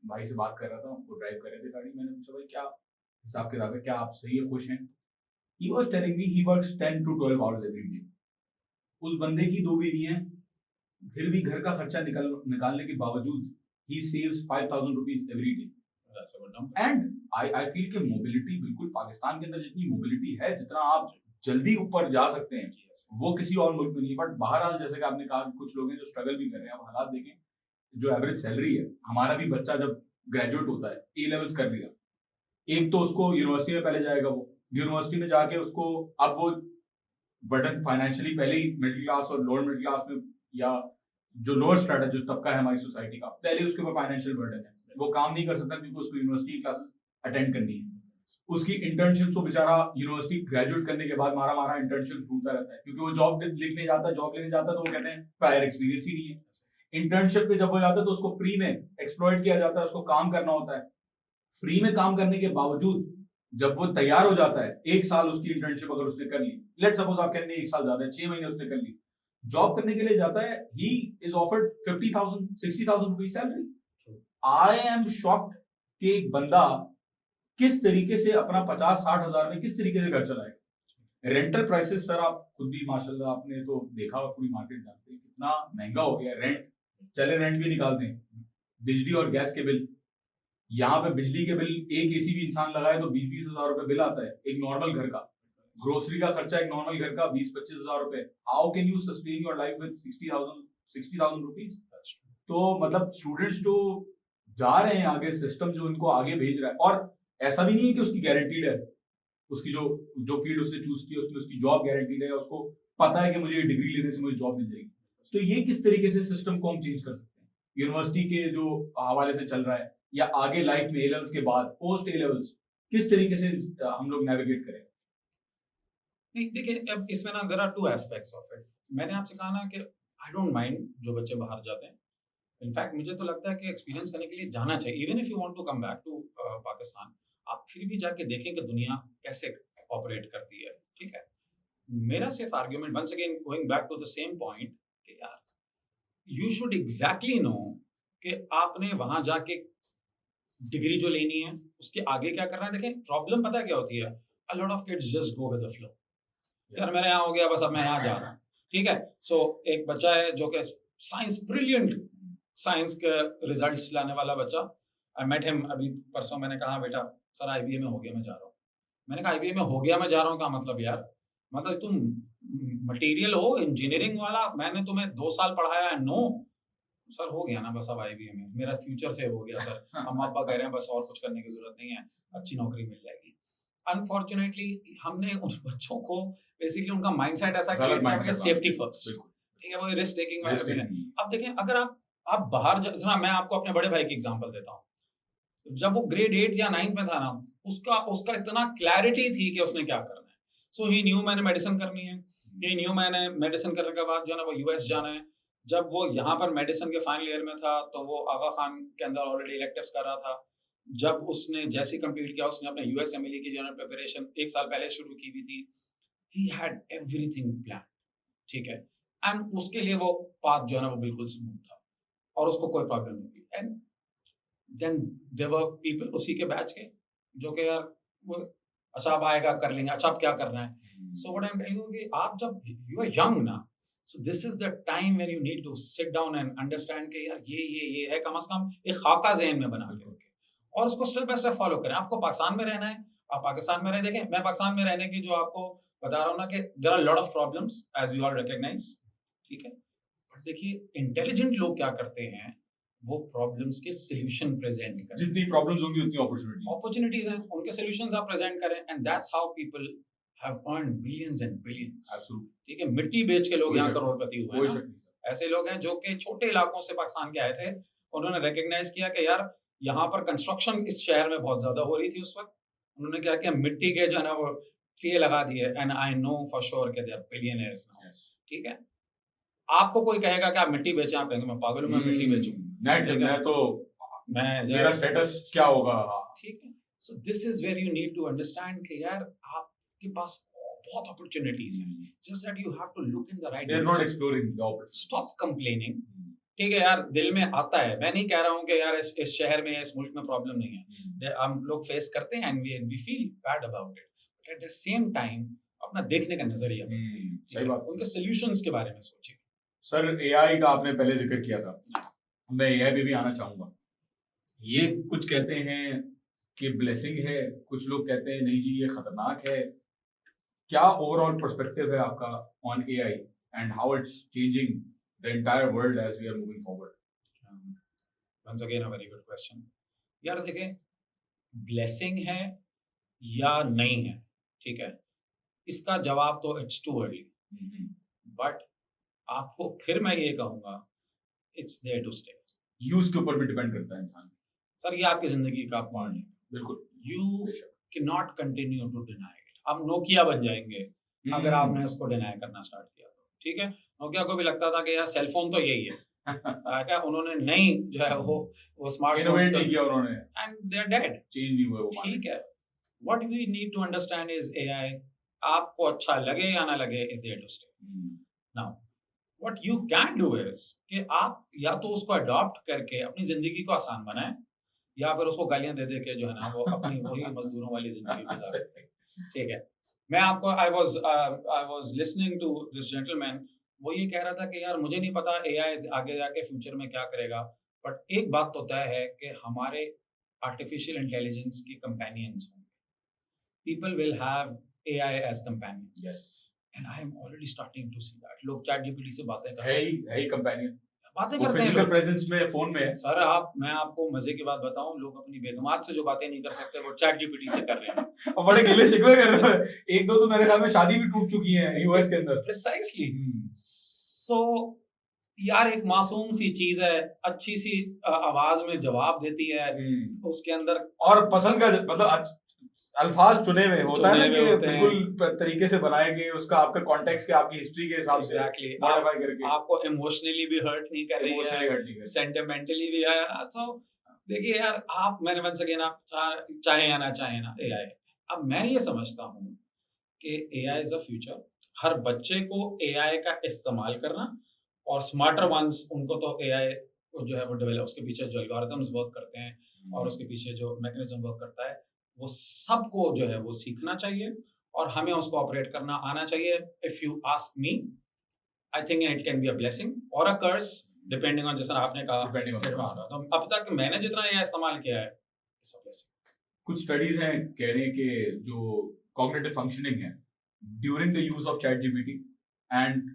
भाई से बात कर रहा था, वो ड्राइव कर रहे थे गाड़ी। मैंने पूछा भाई क्या हिसाब किताब है, क्या आप सही है, खुश हैं? He was telling me he works 10 to 12 hours every day. उस बंदे की 2 बीवी हैं, फिर भी घर का खर्चा निकालने के बावजूद he saves 5,000 rupees every day। And I feel कि मोबिलिटी बिल्कुल पाकिस्तान के अंदर जितनी मोबिलिटी है, जितना आप जल्दी ऊपर जा सकते हैं, वो किसी और मुल्क में नहीं है। बट बहरहाल जैसे कि आपने कहा, कुछ लोग हैं जो स्ट्रगल भी कर रहे हैं। अब हालात देखें, जो एवरेज सैलरी है, हमारा भी बच्चा जब ग्रेजुएट होता है, ए लेवल्स कर लिया, एक तो उसको यूनिवर्सिटी में पहले जाएगा, वो यूनिवर्सिटी में जाके उसको अब वो बर्डन फाइनेंशियली पहले ही मिडिल क्लास और लोअर मिडिल क्लास में, या जो लोअर स्ट्रेटा जो तबका है हमारी सोसाइटी का, पहले उसके ऊपर फाइनेंशियल बर्डन है, वो काम नहीं कर सकता क्योंकि उसको यूनिवर्सिटी क्लासेस अटेंड करनी है। उसकी इंटर्नशिप, वो बेचारा यूनिवर्सिटी ग्रेजुएट करने के बाद मारा इंटर्नशिप ढूंढता रहता है, क्योंकि वो जॉब लेने जाता है, जॉब लेने जाता है तो वो कहते हैं प्रायर एक्सपीरियंस ही नहीं है। इंटर्नशिप पे जब वो जाता है तो उसको फ्री में एक्सप्लॉइट किया जाता है, उसको काम करना होता है। फ्री में काम करने के बावजूद जब वो तैयार हो जाता है, 1 साल उसकी इंटर्नशिप अगर उसने कर ली, लेट्स सपोज आप कहते हैं 1 साल ज्यादा है, 6 महीने उसने कर ली, जॉब करने के लिए जाता है, he is offered 50,000 60,000 rupees salary. I am shocked कि एक बंदा किस तरीके से अपना 50-60 हजार में किस तरीके से घर चलाएगा। रेंटल प्राइसेस सर आप खुद भी माशाल्लाह आपने तो देखा और पूरी मार्केट जानते हैं कितना महंगा हो गया। रेंट, चले रेंट भी निकालते हैं, बिजली और गैस के बिल, यहाँ पे बिजली के बिल एक एसी भी इंसान लगाए तो 20-20 हजार रुपए बिल आता है एक नॉर्मल घर का। ग्रोसरी का खर्चा एक नॉर्मल घर का 20-25 हजार रुपए। How can you sustain your life with 60,000 rupees? तो मतलब स्टूडेंट्स जो जा रहे हैं आगे, सिस्टम जो उनको आगे भेज रहा है, और ऐसा भी नहीं है कि उसकी गारंटीड है, उसकी जो फील्ड उसने चूज की उसमें उसकी जॉब गारंटीड है, उसको पता है कि मुझे डिग्री लेने से मुझे जॉब मिल जाएगी। तो ये किस तरीके से सिस्टम को हम चेंज कर सकते हैं यूनिवर्सिटी के जो हवाले से चल रहा है, या आगे लाइफ में ए लेवल्स के बाद पोस्ट ए लेवल्स किस तरीके से हम लोग नेविगेट करें? नहीं देखिए, अब इसमें ना there are two aspects of it. मैंने आपसे कहा ना कि आई डोंट माइंड जो बच्चे बाहर जाते हैं। इनफैक्ट मुझे तो लगता है कि एक्सपीरियंस करने के लिए जाना चाहिए। Even if you want to come back to Pakistan, आप फिर भी जाके देखें कि दुनिया कैसे ऑपरेट करती है। ठीक है, मेरा सिर्फ argument, once again going back to the same point, कि यार यू शुड एग्जैक्टली नो कि आपने वहां जाके डिग्री जो लेनी है उसके आगे क्या करना है। देखें, प्रॉब्लम पता है क्या होती है, अ lot of kids just go with the flow. यार मेरा यहाँ हो गया, बस अब मैं यहाँ जा रहा हूँ। ठीक है, सो एक बच्चा है जो कि साइंस ब्रिलियंट, साइंस के रिजल्ट्स लाने वाला बच्चा। आई मेट हिम अभी परसों। मैंने कहा बेटा सर आईबीए में हो गया, मैं जा रहा हूँ। मैंने कहा आईबीए में हो गया मैं जा रहा हूँ, क्या मतलब यार? मतलब तुम मटेरियल हो इंजीनियरिंग वाला, मैंने तुम्हें 2 साल पढ़ाया है। नो सर, हो गया ना बस, अब आईबीए में मेरा फ्यूचर सेव हो गया सर। हम अब्बा कह रहे हैं बस और कुछ करने की जरूरत नहीं है, अच्छी नौकरी मिल जाएगी। अनफॉर्चुनेटली हमने उन बच्चों को बेसिकली उनका माइंडसेट ऐसा किया कि सेफ्टी फर्स्ट। ठीक है, वो रिस्क टेकिंग वाला। अब देखें, अगर आप बाहर जरा, मैं आपको अपने बड़े भाई की एग्जांपल देता हूँ। जब वो ग्रेड 8 या 9 में था ना, उसका इतना क्लैरिटी थी कि उसने क्या करना है। सो ही न्यू मैंने मेडिसिन करनी है, ही न्यू मैंने मेडिसिन करने के बाद जो है ना वो यूएस जाना है। जब वो यहाँ पर मेडिसिन के फाइनल ईयर में था तो वो आगा खान के अंदर ऑलरेडी इलेक्टिव्स कर रहा था। जब उसने जैसे कंप्लीट किया, उसने अपने यूएस एमएलए की जो है प्रिपरेशन 1 साल पहले शुरू की हुई थी। He had everything plan. ठीक है, एंड उसके लिए वो पाथ जो है ना वो बिल्कुल स्मूथ था और उसको कोई प्रॉब्लम नहीं हुई। And then there were people उसी के बैच के जो कि यार वो अच्छा अब आएगा कर लेंगे, अच्छा अब क्या करना है। So what I am telling you कि आप जब यू आर यंग ना, so this is the time when you need to sit down and understand कि यार ये है, कम से कम एक खाका ज़हन में बना के रखें और उसको स्टेप बाय स्टेप फॉलो करें। आपको पाकिस्तान में रहना है, आप पाकिस्तान में रहे। देखें, मैं पाकिस्तान में रहने की जो आपको बता रहा हूँ ना कि there are lot of problems as we all recognize. ठीक है, बट देखिए इंटेलिजेंट लोग क्या करते हैं, वो प्रॉब्लम्स के सॉल्यूशन प्रेजेंट करें। जितनी प्रॉब्लम्स होंगी उतनी अपॉर्चुनिटीज हैं, उनके सॉल्यूशंस आप प्रेजेंट करें, and that's how people have earned billions and billions. ठीक है, मिट्टी बेच के लोग यहाँ करोड़पति हुए हैं। ऐसे लोग हैं जो कि छोटे इलाकों से पाकिस्तान के आए थे, उन्होंने रिकॉग्नाइज किया कि यार यहाँ पर कंस्ट्रक्शन इस शहर में बहुत ज्यादा हो रही थी उस वक्त। उन्होंने क्या किया, मिट्टी के जो है ना वो टीए लगा दिए, and I know for sure कि दे आर बिलियनियर्स नाउ। ठीक है, आपको कोई कहेगा कि आप मिट्टी बेचें, आप कहेंगे मैं पागल हूं, मैं मिट्टी बेचूं, मैं मेरा स्टेटस क्या होगा। ठीक है, so this is where you need to understand कि यार आपके पास बहुत अपॉर्चुनिटीज हैं, just that you have to look in the right, they are not exploring the opportunities. Stop complaining. ठीक है यार, दिल में आता है, मैं नहीं कह रहा हूँ कि यार इस शहर में इस मुल्क में प्रॉब्लम नहीं है, हम लोग फेस करते हैं and we feel bad about it, but at the same time अपना देखने का नजरिया बदलिए। सही बात, उनके सॉल्यूशंस के बारे में सोचिए। सर एआई का आपने पहले जिक्र किया था, मैं एआई पे भी आना चाहूंगा। ये कुछ कहते हैं कि ब्लेसिंग है, कुछ लोग कहते हैं नहीं जी ये खतरनाक है। क्या ओवरऑल पर्सपेक्टिव है आपका on AI and how it's changing the entire world as we are moving forward? Once again a very good question. यार देखें, ब्लेसिंग है या नहीं है, ठीक है, इसका जवाब तो इट्स टू अर्ली, बट आपको फिर मैं ये कहूंगा it's there to stay. Use के ऊपर भी डिपेंड करता है इंसान। सर ये आपकी जिंदगी का पार्ट है, बिल्कुल। You can not continue to deny it. आप नोकिया बन जाएंगे अगर आपने इसको डिनाई करना स्टार्ट किया। ठीक है, नोकिया को भी लगता था कि यार सेलफोन तो यही है क्या, उन्होंने नहीं जो है वो स्मार्टफोन नहीं किया उन्होंने, and they are dead, change नहीं हुए वो। ठीक है, what we need to understand is AI, आपको अच्छा लगे या ना लगे, is there to stay. Now what you can do is कि आप या तो उसको अडॉप्ट करके अपनी जिंदगी को आसान बनाएं, या फिर उसको गालियां दे दे के जो है ना वो अपनी वही मजदूरों वाली जिंदगी गुजारे। ठीक है, मैं आपको I was listening to this gentleman, वो ये कह रहा था कि यार मुझे नहीं पता एआई आगे जाके फ्यूचर में क्या करेगा, बट एक बात तो तय है कि हमारे आर्टिफिशियल इंटेलिजेंस की कंपेनियंस होंगे, people will have AI as companion. Yes, and I am already starting to see that. लोग चैट जीपीटी से बातें करते हैं, है ही कंपेनियन, बातें करते हैं, फिजिकल प्रेजेंस में फोन में है। सर मैं आपको मजे की बात बताऊं, लोग अपनी बेगमात से जो बातें नहीं कर सकते वो चैट जीपीटी से कर रहे हैं और बड़े गिले शिकवे कर रहे हैं। एक दो तो मेरे ख्याल में शादी भी टूट चुकी है यूएस के अंदर। प्रिसाइसली। सो यार एक मासूम सी चीज है, अच्छी सी आवाज में जवाब देती है, उसके अंदर और पसंद का मतलब अल्फाज चुने हुए होता है ना चुने कि हुए होते हैं। बिल्कुल तरीके से बनाए गए, उसका आपका कॉन्टेक्स्ट के आपकी हिस्ट्री के हिसाब से एग्जैक्टली मॉडिफाई करके आपको इमोशनली भी हर्ट नहीं कर रही इमोशनली है, हर्ट नहीं करते। सेंटिमेंटली भी है। तो देखिए यार, आप मैंने वंस अगेन आप चाहे या ना चाहे ना एआई, अब मैं ये समझता हूँ कि एआई इज अ फ्यूचर। हर बच्चे को एआई का इस्तेमाल करना, और स्मार्टर वंस उनको तो एआई जो है वो डेवलप, उसके पीछे जो एल्गोरिथम्स वर्क करते हैं और उसके पीछे जो मैकेनिज्म वर्क करता है, वो सबको जो है वो सीखना चाहिए और हमें उसको ऑपरेट करना आना चाहिए। If you ask me, I think it can be a blessing और अ कर्स, डिपेंडिंग ऑन, जैसा आपने कहा। डिपेंडिंग ऑन तो अब तक मैंने जितना एआई इस्तेमाल किया है, इट्स अ ब्लेसिंग। कुछ स्टडीज हैं कह रहे हैं कि जो कॉग्निटिव फंक्शनिंग है during the use of chat GPT and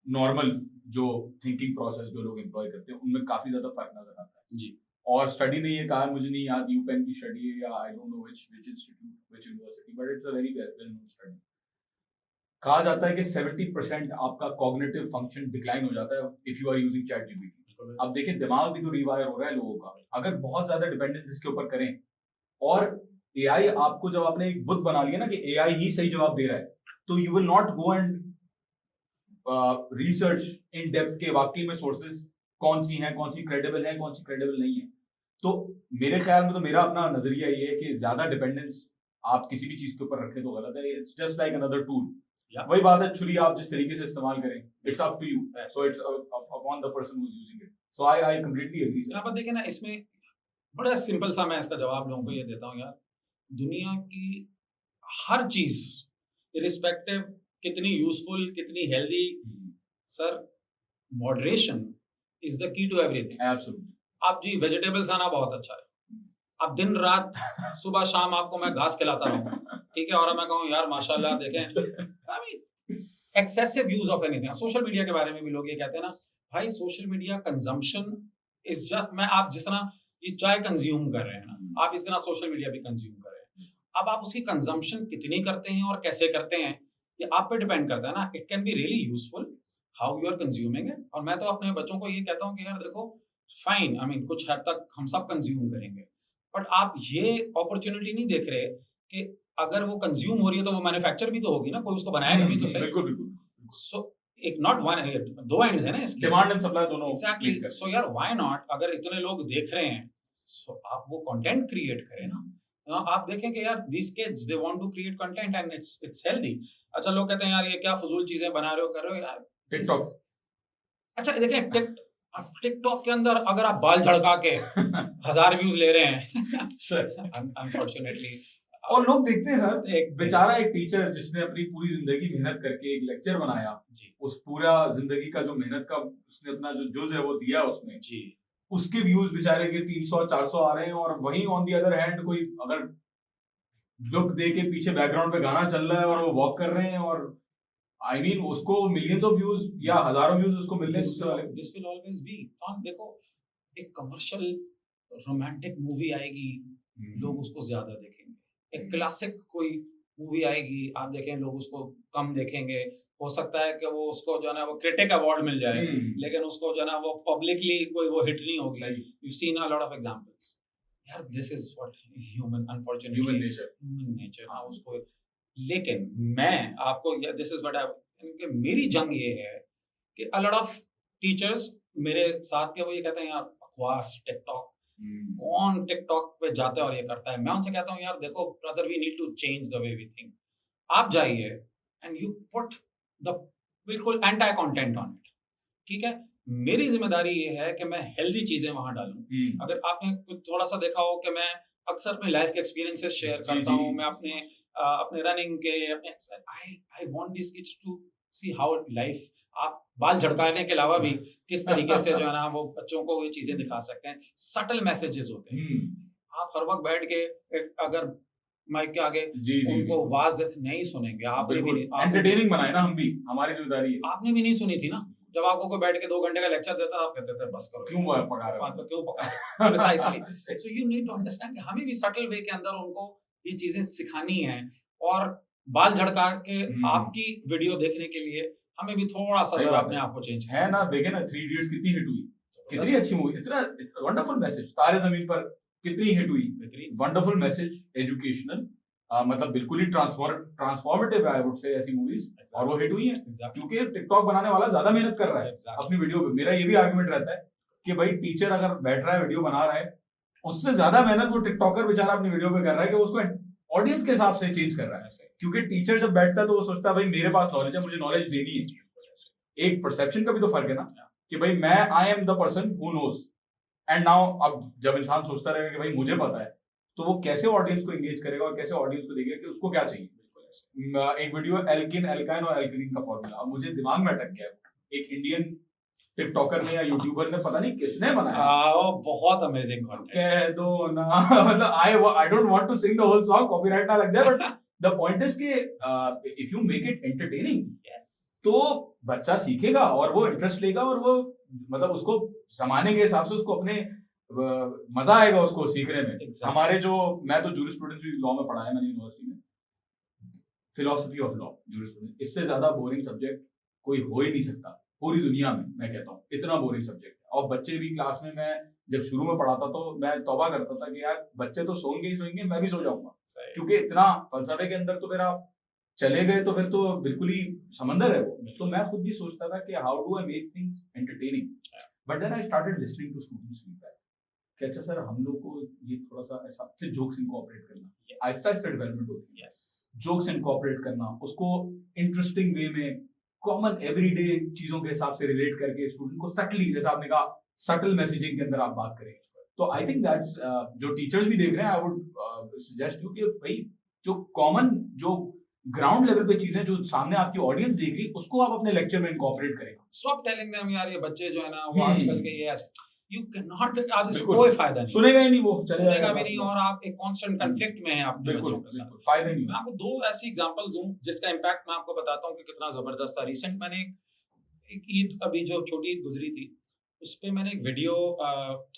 normal जो थिंकिंग प्रोसेस जो लोग एम्प्लॉय करते हैं उनमें काफी ज्यादा फर्क नजर आता है जी। और स्टडी ने ये कहा, मुझे नहीं याद यूपेन की स्टडी है या I don't know which institute which university, but it's a very well known study. कहा जाता है कि 70% आपका कॉग्निटिव फंक्शन डिक्लाइन हो जाता है if you are using ChatGPT. अब देखिए दिमाग भी तो रिवायर हो रहा है लोगों का, अगर बहुत ज्यादा डिपेंडेंस इसके ऊपर करें और एआई आपको, जब आपने एक बुत बना लिया ना कि एआई ही सही जवाब दे रहा है, तो you will not go and research in depth के वाकई में सोर्सेज कौन सी हैं, कौन सी क्रेडिबल है, कौन सी क्रेडिबल नहीं है। तो मेरे ख्याल में तो मेरा अपना नजरिया ये है कि ज्यादा डिपेंडेंस आप किसी भी चीज के ऊपर रखें तो गलत है। It's just like another tool. वही बात है, छुरी आप जिस तरीके से इस्तेमाल करें, it's up to you, so it's upon the person who is using it. So I completely agree. यहाँ पर देखिए ना, इसमें बड़ा सिंपल सा मैं इसका जवाब लोगों को ये देता हूँ यार, दुनिया की हर चीज इरिस्पेक्टिव कितनी यूजफुल, कितनी healthy, sir moderation is the key to everything. Absolutely. आप जी वेजिटेबल्स खाना बहुत अच्छा है, आप दिन रात सुबह शाम आपको मैं घास खिलाता रहूं, ठीक है, और मैं कहूँ यार माशाल्लाह देखें, I mean excessive use of anything. Social media के बारे में भी लोग ये कहते हैं ना, भाई social media consumption is just, मैं आप जिस तरह ये चाय कंज्यूम कर रहे हैं ना, आप इस तरह सोशल मीडिया भी कंज्यूम कर रहे हैं। अब आप उसकी कंजम्पशन कितनी करते हैं और कैसे करते हैं, ये आप पे डिपेंड करता है ना। It can be really useful how you are consuming it. और मैं तो अपने बच्चों को ये कहता हूँ कि यार देखो, फाइन, आई मीन कुछ हद तक हम सब कंज्यूम करेंगे, बट आप ये अपॉर्चुनिटी नहीं देख रहे कि अगर वो कंज्यूम हो रही है तो वो मैन्युफैक्चर भी तो होगी ना, कोई उसको बनाएगा भी तो सही। बिल्कुल बिल्कुल। सो एक नॉट वन, दो एंड्स है ना इसके, डिमांड एंड सप्लाई दोनों। एग्जैक्टली। सो यार व्हाई नॉट, अगर इतने लोग देख रहे हैं, सो आप वो कंटेंट क्रिएट करें ना। आप देखें कि यार this kids they want to create content and it's healthy. अच्छा, लोग कहते हैं यार ये क्या फजूल चीजें बना रहे हो, कर रहे हो यार टिकटॉक। अच्छा देखें, टिकटॉक के अंदर अगर आप बाल झड़का के 1000 व्यूज ले रहे हैं अनफॉर्चुनेटली, और लोग देखते हैं सर। एक बेचारा एक टीचर जिसने अपनी पूरी जिंदगी मेहनत करके एक लेक्चर बनाया जी, उस पूरा जिंदगी का जो मेहनत का उसने अपना जो जुज है वो दिया उसमें जी, उसके व्यूज बेचारे के 300-400 आ रहे हैं और वहीं ऑन दी अदर हैंड कोई अगर लुक दे के पीछे बैकग्राउंड पे गाना चल रहा है और वो वॉक कर रहे हैं और आई मीन उसको मिलियंस ऑफ व्यूज या हजारों व्यूज उसको मिल रहे हैं। This will always be. देखो, एक कमर्शियल रोमांटिक मूवी आएगी, लोग उसको ज्यादा देखेंगे। एक क्लासिक कोई मूवी आएगी, आप देखें, लोग उसको कम देखेंगे। हो सकता है कि वो उसको जो है ना वो क्रिटिक अवार्ड मिल जाए, लेकिन उसको जो है ना वो पब्लिकली कोई वो हिट नहीं होगी। You seen a lot of examples. यार this is what human, unfortunately human nature. हाँ उसको, लेकिन मैं आपको, दिस इज व्हाट आई, मेरी जंग ये है कि अ लॉट ऑफ टीचर्स मेरे साथ के वो ये कहते हैं यार बकवास टिकटॉक, कौन टिकटॉक पे जाता है और ये करता है। मैं उनसे कहता हूँ यार देखो brother, we need to change the way we think. आप जाइए एंड यू पुट द बिल्कुल एंटाई कंटेंट ऑन इट, ठीक है। मेरी जिम्मेदारी ये है कि मैं हेल्दी चीजें वहां डालूं। अगर आपने कुछ थोड़ा सा देखा हो कि मैं अक्सर अपने लाइफ के एक्सपीरियंसेस शेयर करता हूँ, मैं अपने रनिंग के, अपने I want this kids to see how life, आप बाल झड़काने के अलावा भी किस तरीके से जो है ना वो बच्चों को ये चीजें दिखा सकते हैं। सटल मैसेजेस होते हैं। आप हर वक्त बैठ के अगर माइक के आगे उनको आवाज नहीं सुनेंगे, आपने भी एंटरटेनिंग बनाए ना, हम भी, हमारी जिम्मेदारी है। आपने भी नहीं सुनी थी ना जब आपको कोई बैठ के 2 घंटे का लेक्चर देता, आप कहते थे बस करो, क्यों पका रहे हो, क्यों पका रहे हो। Precisely. So you need to understand कि हमें भी सटल वे के अंदर उनको ये चीजें सिखानी है। और बाल झड़का के आपकी वीडियो देखने के लिए हमें भी थोड़ा सा सही जरा बात अपने है। आप को चेंज है ना, देखे ना 3 इडियट्स कितनी हिट हुई, कितनी अच्छी मूवी, इतना वंडरफुल मैसेज, तारे जमीन पर कितनी हिट हुई, बेहतरीन वंडरफुल मैसेज, एजुकेशनल, मतलब बिल्कुल ही ट्रांसफॉर्मेटिव है आई वुड से ऐसी मूवीज, और वो हिट हुई है एग्जैक्टली क्योंकि टिकटॉक बनाने वाला ज्यादा मेहनत कर रहा है एग्जैक्टली अपनी वीडियो पे। मेरा ये भी आर्गुमेंट रहता है कि भाई टीचर अगर बैठ रहा है वीडियो बना रहा है, उससे ज्यादा मेहनत वो टिकटॉकर बेचारा अपनी वीडियो पे कर रहा है कि वो उसको ऑडियंस के हिसाब से चेंज कर रहा है। ऐसे क्योंकि टीचर जब बैठता है तो वो सोचता है भाई मेरे पास नॉलेज है, मुझे नॉलेज देनी है। एक परसेप्शन का भी तो फर्क है ना कि भाई मैं I am the person who knows, and now अब जब इंसान सोचता रहेगा कि भाई मुझे पता है, तो वो कैसे ऑडियंस को एंगेज करेगा और कैसे ऑडियंस को देखेगा कि उसको क्या चाहिए। बिल्कुल ऐसे एक वीडियो एल्किन एल्काइन और एल्कलीन का फॉर्मूला, अब मुझे दिमाग में अटक गया है। एक इंडियन टिकटॉकर ने या यूट्यूबर ने, पता नहीं किसने बनाया, वो बहुत अमेजिंग कंटेंट कह दो ना मतलब I don't want to sing the whole song, copyright ना लग जाए, बट द पॉइंट इज कि if you make it entertaining yes तो बच्चा सीखेगा और वो इंटरेस्ट लेगा, और वो मतलब उसको जमाने के हिसाब से उसको अपने मजा आएगा उसको सीखने में। Exactly. हमारे जो, मैं तो जूरिस्प्रूडेंस भी लॉ में पढ़ा है मैंने यूनिवर्सिटी में, फिलोसफी ऑफ लॉ, जूरिस्प्रूडेंस, इससे ज्यादा बोरिंग सब्जेक्ट कोई हो ही नहीं सकता पूरी दुनिया में, मैं कहता हूँ इतना बोरिंग सब्जेक्ट है। और बच्चे भी क्लास में, मैं जब शुरू में पढ़ाता तो मैं तौबा करता था कि यार बच्चे तो सोएंगे ही सोएंगे, मैं भी सो जाऊंगा, सही क्योंकि इतना फलसफे के अंदर तो फिर आप चले गए तो फिर तो बिल्कुल ही समंदर है वो। तो मैं खुद भी सोचता था कि how do I make things entertaining, but then I started listening to students feedback कि अच्छा सर हम लोग को ये थोड़ा सा ऐसा फिर जोक्स इनकॉर्पोरेट करना, आहिस्ता आहिस्ता डेवलपमेंट होती है, यस जोक्स इनकॉर्पोरेट करना, उसको इंटरेस्टिंग वे में कॉमन एवरीडे चीजों के हिसाब से रिलेट करके स्टूडेंट को सटली, जैसा आपने कहा सटल मैसेजिंग के अंदर आप बात करें, तो आई थिंक दैट्स जो टीचर्स भी देख रहे हैं, आई वुड सजेस्ट यू कि भाई जो कॉमन, जो ग्राउंड लेवल पे चीजें जो सामने आपकी ऑडियंस देख रही, उसको आप अपने लेक्चर में इनकॉर्पोरेट करें। स्टॉप टेलिंग देम यार, ये बच्चे जो है ना वो हम्म। आजकल के ये ऐसे, यू कैन नॉट, आज इससे बिल्कुल। कोई फायदा नहीं, सुनेगा ही नहीं वो, चलेगा सुनेगा भी बस नहीं, वो। और आप एक कांस्टेंट कॉन्फ्लिक्ट में हैं अपने बिल्कुल बच्चों के साथ। बिल्कुल, फायदा ही नहीं मैं होगा। आपको दो ऐसी एग्जांपल्स दूं जिसका इम्पैक्ट मैं आपको बताता हूं कि कितना जबरदस्त था। रिसेंट मैंने एक ईद, अभी जो छोटी ईद गुजरी थी, उस पे मैंने एक वीडियो,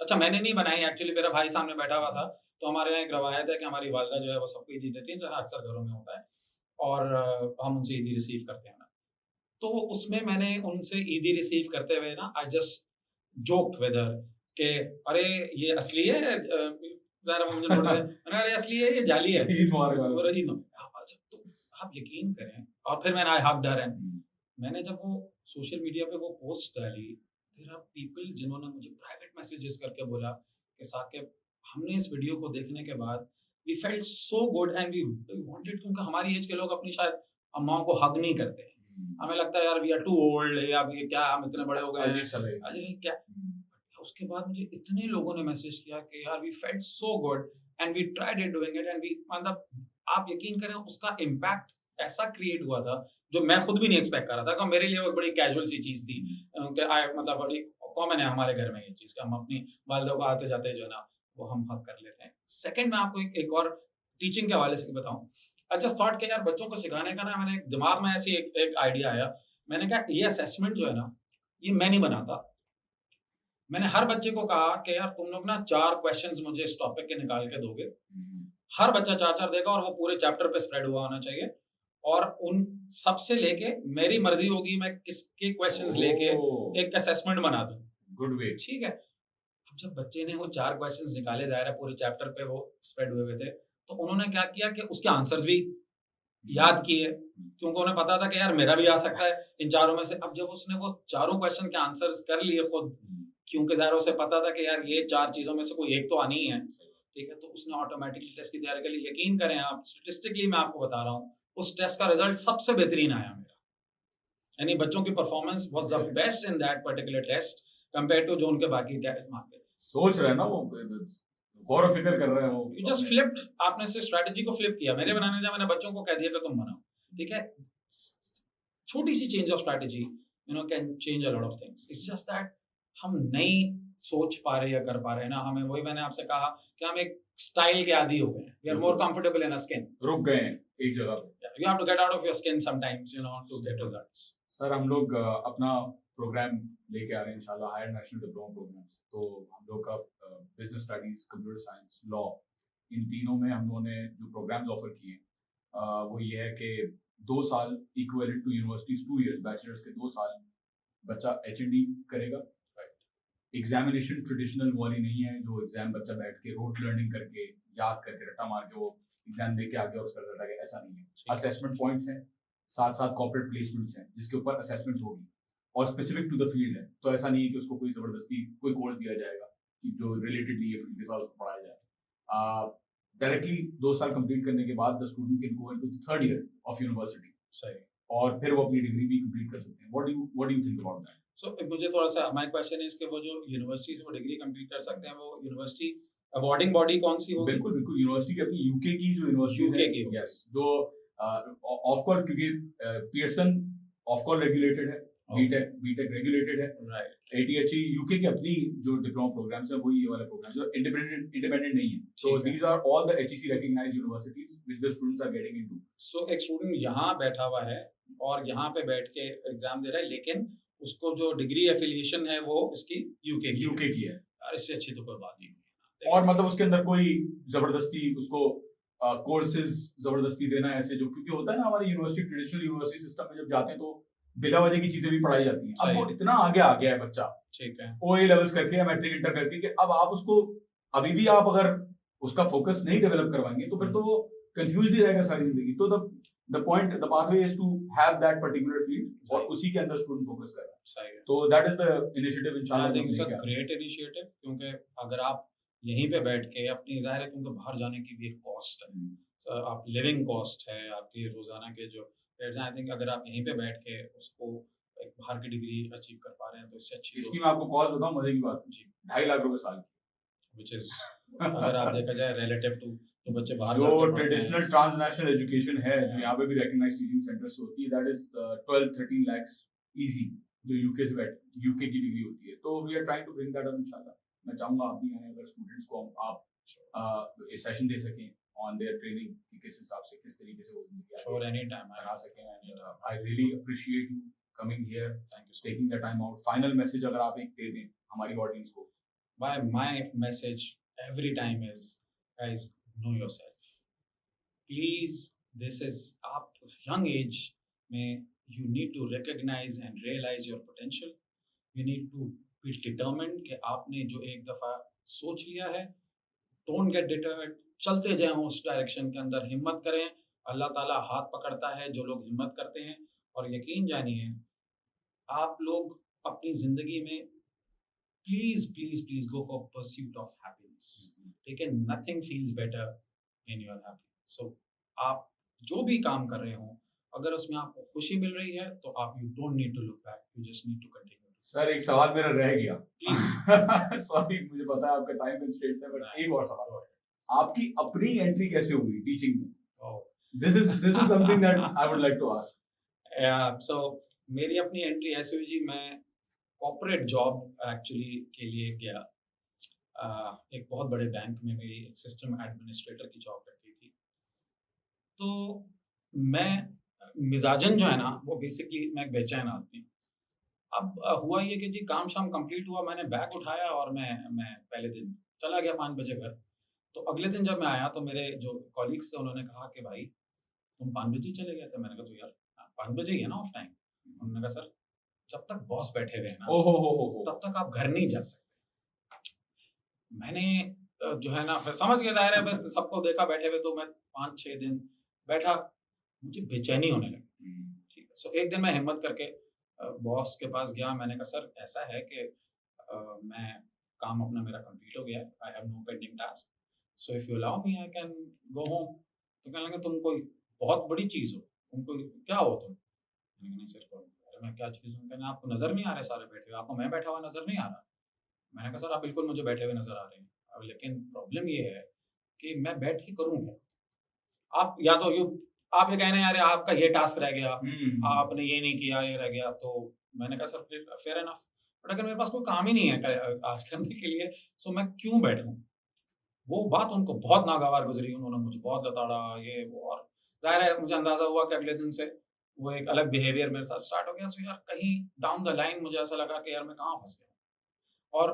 अच्छा मैंने नहीं बनाई एक्चुअली, मेरा भाई सामने बैठा हुआ था। तो हमारे यहाँ एक रवायत है कि हमारी वालदा जो है वो सबको ईदी देती है, जो अक्सर घरों में होता है, और हम उनसे ईदी रिसीव करते हैं ना। तो उसमें मैंने उनसे ईदी रिसीव करते हुए ना, I just joked with her कि अरे ये असली है, ज़रा मुझे नोट दे, मैंने कहा अरे असली है, ये जाली है। ईद मुबारक वाला। बोला, ईद मुबारक। अच्छा, तो आप यकीन करें, और फिर मैंने आई हग्ड हर, मैंने जब वो सोशल मीडिया पे वो पोस्ट डाली, देयर आर पीपल जिन्होंने मुझे प्राइवेट मैसेजेस करके बोला कि साकिब, हमने इस वीडियो को देखने के बाद we felt so good and we wanted, क्योंकि हमारी एज के लोग अपनी शायद अम्माओं को हग नहीं करते हैं, हमें लगता है यार वी आर टू ओल्ड, या ये क्या, हम इतने बड़े हो गए अजीब हैं, सा लगेगा। अजय क्या। उसके बाद मुझे इतने लोगों ने मैसेज किया कि यार we felt so good and we tried it doing it, and we, मतलब आप यकीन करें उसका इम्पैक्ट ऐसा क्रिएट हुआ था जो मैं खुद भी नहीं एक्सपेक्ट कर रहा था। मेरे लिए वो बड़ी कैजुअल सी चीज थी, कि मतलब बड़ी कॉमन है हमारे घर में ये चीज, कि हम अपनी वालिदा को आते जाते जो है ना वो हम हक कर लेते हैं। सेकंड, मैं आपको एक और टीचिंग के हवाले से बताऊं, आई जस्ट थॉट कि यार बच्चों को सिखाने का ना, मैंने दिमाग में ऐसी एक आइडिया आया। मैंने कहा ये असेसमेंट जो है ना, ये मैं नहीं बनाता। मैंने हर बच्चे को कहा कि यार तुम लोग ना 4 क्वेश्चंस मुझे इस टॉपिक के निकाल के दोगे, हर बच्चा 4-4 देगा, और वो पूरे चैप्टर पे स्प्रेड हुआ होना चाहिए, और उन सबसे लेके मेरी मर्जी होगी मैं किसके क्वेश्चंस लेके एक असेसमेंट बना दूं। Good way. ठीक है। अब जब बच्चे ने वो 4 क्वेश्चंस निकाले, जाहिर है पूरे चैप्टर पे वो स्प्रेड हुए थे, तो उन्होंने क्या किया कि उसके आंसर्स भी याद किए, क्योंकि उन्हें पता था कि यार मेरा भी आ सकता है इन चारों में से। अब जब उसने वो चारों क्वेश्चन के आंसर्स कर लिए खुद, क्योंकि ज़ाहिर उसे पता था कि यार ये 4 चीज़ों में से कोई एक तो आनी ही है, ठीक है, तो उसने ऑटोमेटिकली टेस्ट की तैयारी कर ली। यकीन करें आप, स्टैटिस्टिकली मैं आपको बता रहा हूँ, उस टेस्ट का रिजल्ट सबसे बेहतरीन आया मेरा, यानी बच्चों की performance was the best in that particular test compare to जो उनके बाकी टेस्ट मार्क्स थे। सोच रहे हैं ना वो, गौर व फिक्र कर रहे हैं वो। यू जस्ट फ्लिप्ड, आपने से स्ट्रेटजी को फ्लिप किया। मेरे बनाने जा, मैंने बच्चों को कह दिया कि तुम बनाओ, ठीक है। छोटी सी change of strategy you know can change a lot of things. It's just that हम नहीं सोच पा रहे या कर पा रहे ना, हमें, वही मैंने आपसे कहा कि हम एक स्टाइल के आदी हो गए हैं, we are more comfortable in a skin, रुक गए हैं एक जगह पे। You have to get out of your skin sometimes, you know, to get results. Sir हम लोग अपना प्रोग्राम लेके आ रहे हैं इंशाल्लाह, हायर नेशनल डिप्लोमा प्रोग्राम्स। तो हम लोग का business studies, computer science, law, इन तीनों में हम लोगों ने जो प्रोग्राम्स ऑफर किए, वो ये है कि 2 साल equivalent to universities 2 years, bachelors के 2 साल बच्चा HND करेगा। एग्जामिनेशन ट्रेडिशनल वाली नहीं है जो एग्जाम बच्चा बैठ के रोट लर्निंग करके याद करके रट्टा मार के वो एग्जाम दे के आगे और उसका रिजल्ट आगे, ऐसा नहीं है। असेसमेंट पॉइंट्स हैं, साथ साथ कॉर्पोरेट प्लेसमेंट्स हैं जिसके ऊपर असेसमेंट होगी और स्पेसिफिक टू द फील्ड है। तो ऐसा नहीं है कि उसको कोई जबरदस्ती कोई कोर्स दिया जाएगा कि जो रिलेटेड नहीं है फील्ड के साथ उसको पढ़ाया जाए। डायरेक्टली 2 साल कंप्लीट करने के बाद the student can go into the third year of university. सही। और फिर वो अपनी डिग्री भी कंप्लीट कर सकते हैं। What do you think about that? So मुझे थोड़ा सा माय क्वेश्चन इज कि वो जो यूनिवर्सिटी से वो डिग्री कंप्लीट कर सकते हैं, वो यूनिवर्सिटी अवार्डिंग बॉडी कौन सी होगी? बिल्कुल बिल्कुल, यूनिवर्सिटी की अपनी यूके की जो यूनिवर्सिटी UK की होगी। यस, जो ऑफ कोर्स क्योंकि पियर्सन ऑफ कोर्स रेगुलेटेड है, बीटेक रेगुलेटेड है, राइट। ATHE यूके के अपनी जो डिप्लोमा प्रोग्राम्स है वही ये वाला प्रोग्राम जो इंडिपेंडेंट नहीं है। सो ठीक है। These are all the HEC recognized universities which the students are getting into। So एक स्टूडेंट यहाँ बैठा हुआ है और यहाँ पे बैठ के एग्जाम दे रहा है, लेकिन उसको जो डिग्री एफिलिएशन है वो उसकी यूके की है। यार इससे अच्छी तो कोई बात ही नहीं है। और मतलब उसके अंदर कोई जबरदस्ती उसको कोर्सेज जबरदस्ती देना ऐसे जो, क्योंकि होता है ना हमारी यूनिवर्सिटी ट्रेडिशनल यूनिवर्सिटी सिस्टम में जब जाते हैं तो बिला वजह की चीजें भी पढ़ाई जाती हैं। अब वो इतना आगे आ गया है बच्चा, ठीक है, OA लेवल्स करके या मैट्रिक इंटर करके, कि अब आप उसको अभी भी आप अगर उसका फोकस नहीं डेवलप करवाएंगे तो फिर तो वो कंफ्यूज ही रहेगा सारी जिंदगी। तो the point the pathway is to have that particular field और उसी के अंदर स्टूडेंट फोकस करे। सही है। तो दैट इज द इनिशिएटिव इंशाल्लाह। I think it's a great initiative, क्योंकि अगर आप यहीं पे बैठ के अपनी, जाहिर है क्योंकि बाहर जाने की भी एक कॉस्ट है, so, आप लिविंग कॉस्ट है आपकी रोजाना के जो रेट्स हैं, आई थिंक अगर आप यहीं पे बैठ के उसको एक बाहर की डिग्री अचीव कर पा रहे हैं तो इससे अच्छी इसकी मैं आपको कॉस्ट बताऊं, मजे की बात जी, 2.5 लाख रुपए साल की, विच इज अगर आप देखा जाए रिलेटिव टू तो बच्चे बाहर जो जाके पढ़ते हैं। ट्रेडिशनल ट्रांसनेशनल एजुकेशन है जो यहाँ पे भी रिकॉग्नाइज्ड टीचिंग सेंटर्स होती है, दैट इज 12-13 lakhs इजी, जो यूके से यूके की डिग्री होती है। तो we are trying to bring that up इंशाल्लाह। मैं चाहूंगा आप भी आए, अगर स्टूडेंट्स को आप इस सेशन दे सकें ऑन देयर ट्रेनिंग कि किस हिसाब से किस तरीके से वो जिंदगी श्योर, एनी टाइम बना सकें। And I really appreciate you coming here, thank you. Taking the time out. Final message अगर आप एक दे दें हमारी ऑडियंस को। My message every time is, guys, know yourself. Please, this is आप young age में you need to recognize and realize your potential. You need to be determined कि आपने जो एक दफ़ा सोच लिया है, don't get determined, चलते जाएं उस डायरेक्शन के अंदर, हिम्मत करें। अल्लाह ताला हाथ पकड़ता है जो लोग हिम्मत करते हैं, और यकीन जानिए आप लोग अपनी ज़िंदगी में please please please go for pursuit of happiness. ठीक है, nothing feels better when you are happy. So आप जो भी काम कर रहे हो, अगर उसमें आपको खुशी मिल रही है तो आप you don't need to look back, you just need to continue. Sir एक सवाल मेरा रह गया, प्लीज। सॉरी मुझे पता है आपका टाइम कंस्ट्रेंट्स है, बट एक और सवाल है, आपकी अपनी एंट्री कैसे हुई टीचिंग में? This is something that I would like to ask. So मेरी अपनी एंट्री ऐसे हुई जी, मैं कॉर्पोरेट जॉब एक्चुअली के लिए गया। एक बहुत बड़े बैंक में मेरी सिस्टम एडमिनिस्ट्रेटर की जॉब लगी थी। तो मैं मिजाजन जो है ना, वो बेसिकली मैं एक बेचैन आदमी हूँ। अब हुआ ये कि जी काम शाम कंप्लीट हुआ, मैंने बैग उठाया और मैं पहले दिन चला गया 5 बजे घर। तो अगले दिन जब मैं आया तो मेरे जो कॉलीग्स थे उन्होंने कहा कि भाई तुम 5 बजे चले गए थे। मैंने कहा तो यार 5 बजे ही है ना ऑफ टाइम। उन्होंने कहा सर जब तक बॉस बैठे हुए हैं ना तब तक आप घर नहीं जा सकते। मैंने जो है ना फिर समझ गया, जाहिर है सबको देखा बैठे हुए, तो मैं 5-6 दिन बैठा, मुझे बेचैनी होने लगी। ठीक है, सो एक दिन मैं हिम्मत करके बॉस के पास गया। मैंने कहा सर ऐसा है कि मैं काम अपना मेरा कंप्लीट हो गया है, I have no pending task, so if you allow me I can go home. तो कहने लगे तुम कोई बहुत बड़ी चीज़ हो, तुम कोई क्या हो तुम? मैंने कहा नहीं सर, मैं क्या चीज़ हूँ? कहना आपको नज़र नहीं आ रहे सारे बैठे हुए, आपको मैं बैठा हुआ नज़र नहीं आ रहा? मैंने कहा सर आप बिल्कुल मुझे बैठे हुए नज़र आ रहे हैं, अब लेकिन प्रॉब्लम ये है कि मैं बैठ के करूँ क्या? आप या तो आप ये कहना यार आपका ये टास्क रह गया, आपने ये नहीं किया, ये रह गया। तो मैंने कहा सर फेयर एनफ, बट अगर मेरे पास कोई काम ही नहीं है आज करने के लिए, सो मैं क्यों बैठूं? वो बात उनको बहुत नागवार गुजरी, उन्होंने मुझे बहुत लताड़ा ये वो, और जाहिर है मुझे अंदाजा हुआ कि अगले दिन से वो एक अलग बिहेवियर मेरे साथ स्टार्ट हो गया। सो यार कहीं डाउन द लाइन मुझे ऐसा लगा कि यार मैं कहाँ फंस गया। और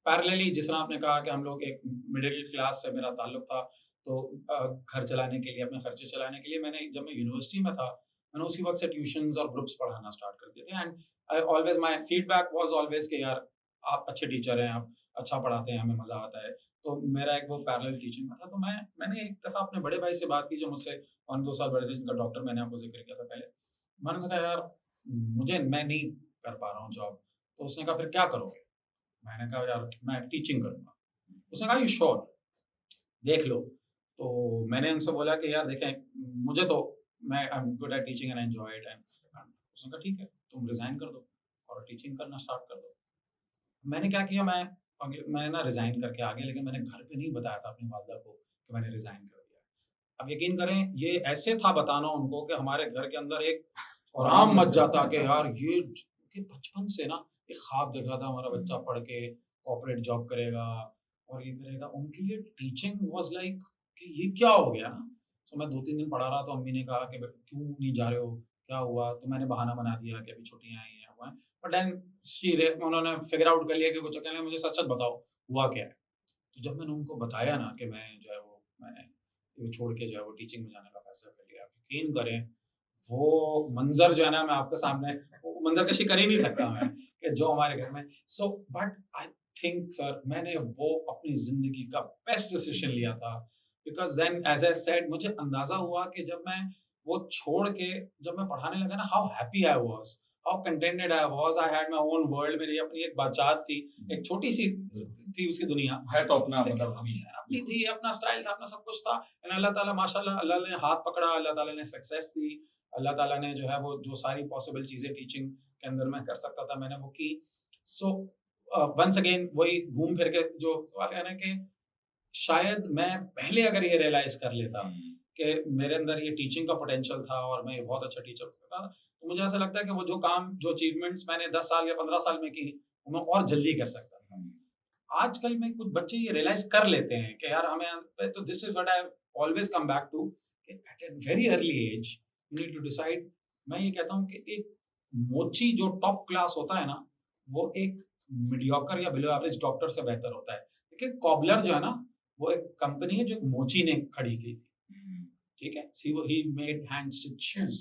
पैरेलली जिस तरह आपने कहा कि हम लोग एक मिडिल क्लास से मेरा ताल्लुक था, तो घर चलाने के लिए, अपने खर्चे चलाने के लिए मैंने, जब मैं यूनिवर्सिटी में था, मैंने उसी वक्त से ट्यूशंस और ग्रुप्स पढ़ाना स्टार्ट कर दिए थे। And I always, my feedback was always कि यार आप अच्छे टीचर हैं, आप अच्छा पढ़ाते हैं, हमें मज़ा आता है। तो मेरा एक वो पैरेलल टीचिंग में था। तो मैंने एक दफ़ा अपने बड़े भाई से बात की, जो मुझसे 1-2 साल बड़े थे, जिनका डॉक्टर मैंने आपको ज़िक्र किया था पहले। मैंने कहा यार मैं नहीं कर पा रहा हूँ जॉब। तो उसने कहा फिर क्या करोगे? मैंने कहा यार मैं टीचिंग करूँगा। उसने कहा यू श्योर? देख लो। तो मैंने उनसे बोला कि यार देखें, मुझे तो, मैं I am good at teaching and I enjoy it. And उसने कहा ठीक है, तुम रिज़ाइन कर दो और टीचिंग करना स्टार्ट कर दो। मैंने क्या किया, मैं ना रिज़ाइन करके आ गया, लेकिन मैंने घर पे नहीं बताया था अपनी वालिदा को कि मैंने रिज़ाइन कर दिया। अब यकीन करें, ये ऐसे था बताना उनको कि हमारे घर के अंदर एक कोहराम मच जाता कि यार ये, कि बचपन से ना एक ख्वाब देखा था हमारा बच्चा पढ़ के कॉर्पोरेट जॉब करेगा और ये करेगा। उनके लिए टीचिंग वाज़ लाइक कि ये क्या हो गया ना? तो मैं 2-3 दिन पढ़ा रहा, तो अम्मी ने कहा कि क्यों नहीं जा रहे हो? क्या हुआ? तो मैंने बहाना बना दिया कि अभी छुट्टियाँ आई हैं, हुआ है। बट देन उन्होंने फिगर आउट कर लिया कि कुछ, कहने लगे मुझे सच-सच बताओ, हुआ क्या है? तो जब मैंने उनको बताया ना कि मैं जो है वो, मैंने ये छोड़ के जो है वो टीचिंग में जाने का फैसला कर लिया, आप यकीन करें, वो मंज़र जो है ना, मैं आपके सामने वो मंज़र कशी कर ही नहीं सकता मैं, कि जो हमारे घर में। So but I think sir, मैंने वो अपनी ज़िंदगी का बेस्ट डिसीज़न लिया था। Because then as I said, मुझे अंदाज़ा हुआ कि जब मैं वो छोड़ के जब मैं पढ़ाने लगा ना, how happy I was, how contented I was, I had my own world, मेरी अपनी एक बादशाहत थी, एक छोटी-सी थी उसकी दुनिया। है तो अपना लेकिन मतलब अपनी अपनी थी, अपना स्टाइल था, अपना सब कुछ था। एंड अल्लाह ताला माशाल्लाह, अल्लाह ने हाथ पकड़ा, अल्लाह ताला ने सक्सेस दी, अल्लाह ताला ने जो है वो जो सारी पॉसिबल चीज़ें टीचिंग के अंदर मैं कर सकता था, मैंने वो की। सो वंस अगेन वही घूम फिर के जो सवाल है ना, कि शायद मैं पहले अगर ये रियलाइज़ कर लेता कि मेरे अंदर ये टीचिंग का पोटेंशियल था और मैं ये बहुत अच्छा टीचर था, तो मुझे ऐसा लगता है कि वो जो काम, जो अचीवमेंट्स मैंने 10 साल या 15 साल में की, वो मैं और जल्दी कर सकता था। आजकल में कुछ बच्चे ये रियलाइज़ कर लेते हैं कि यार हमें, तो this is what I always come back to, कि at a very early age you need to decide. मैं ये कहता हूँ कि एक मोची जो टॉप क्लास होता है ना, वो एक मीडियोकर या बिलो एवरेज डॉक्टर से बेहतर होता है। देखिए कॉबलर जो है ना, वो एक कंपनी है जो एक मोची ने खड़ी की थी। ठीक है? He made hand stitch shoes.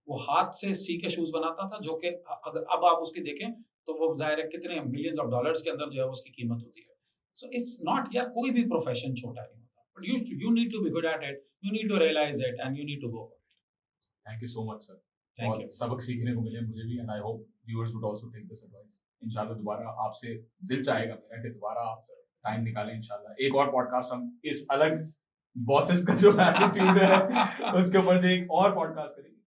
वो हाथ से सी के शूज़ बनाता था, जो कि अगर अब आप उसकी देखें तो वो ज़ाहिर है कितने मिलियंस ऑफ डॉलर्स के अंदर जो है उसकी कीमत होती है। सो इट्स नॉट, यार कोई भी प्रोफेशन छोटा नहीं होता। But you need to be good at it, you need to realise it and you need to go for it. Thank you so much sir. Thank और यू। सबक सीखने को मिले मुझे भी, and I hope viewers would also take this advice. इंशाल्लाह दोबारा आपसे दिल चाहेगा मेरा कि दोबारा आप टाइम निकालें इंशाल्लाह। एक और पॉडकास्ट हम इस अलग बॉसेस का जो एटीट्यूड है उसके ऊपर से एक और पॉडकास्ट करेंगे।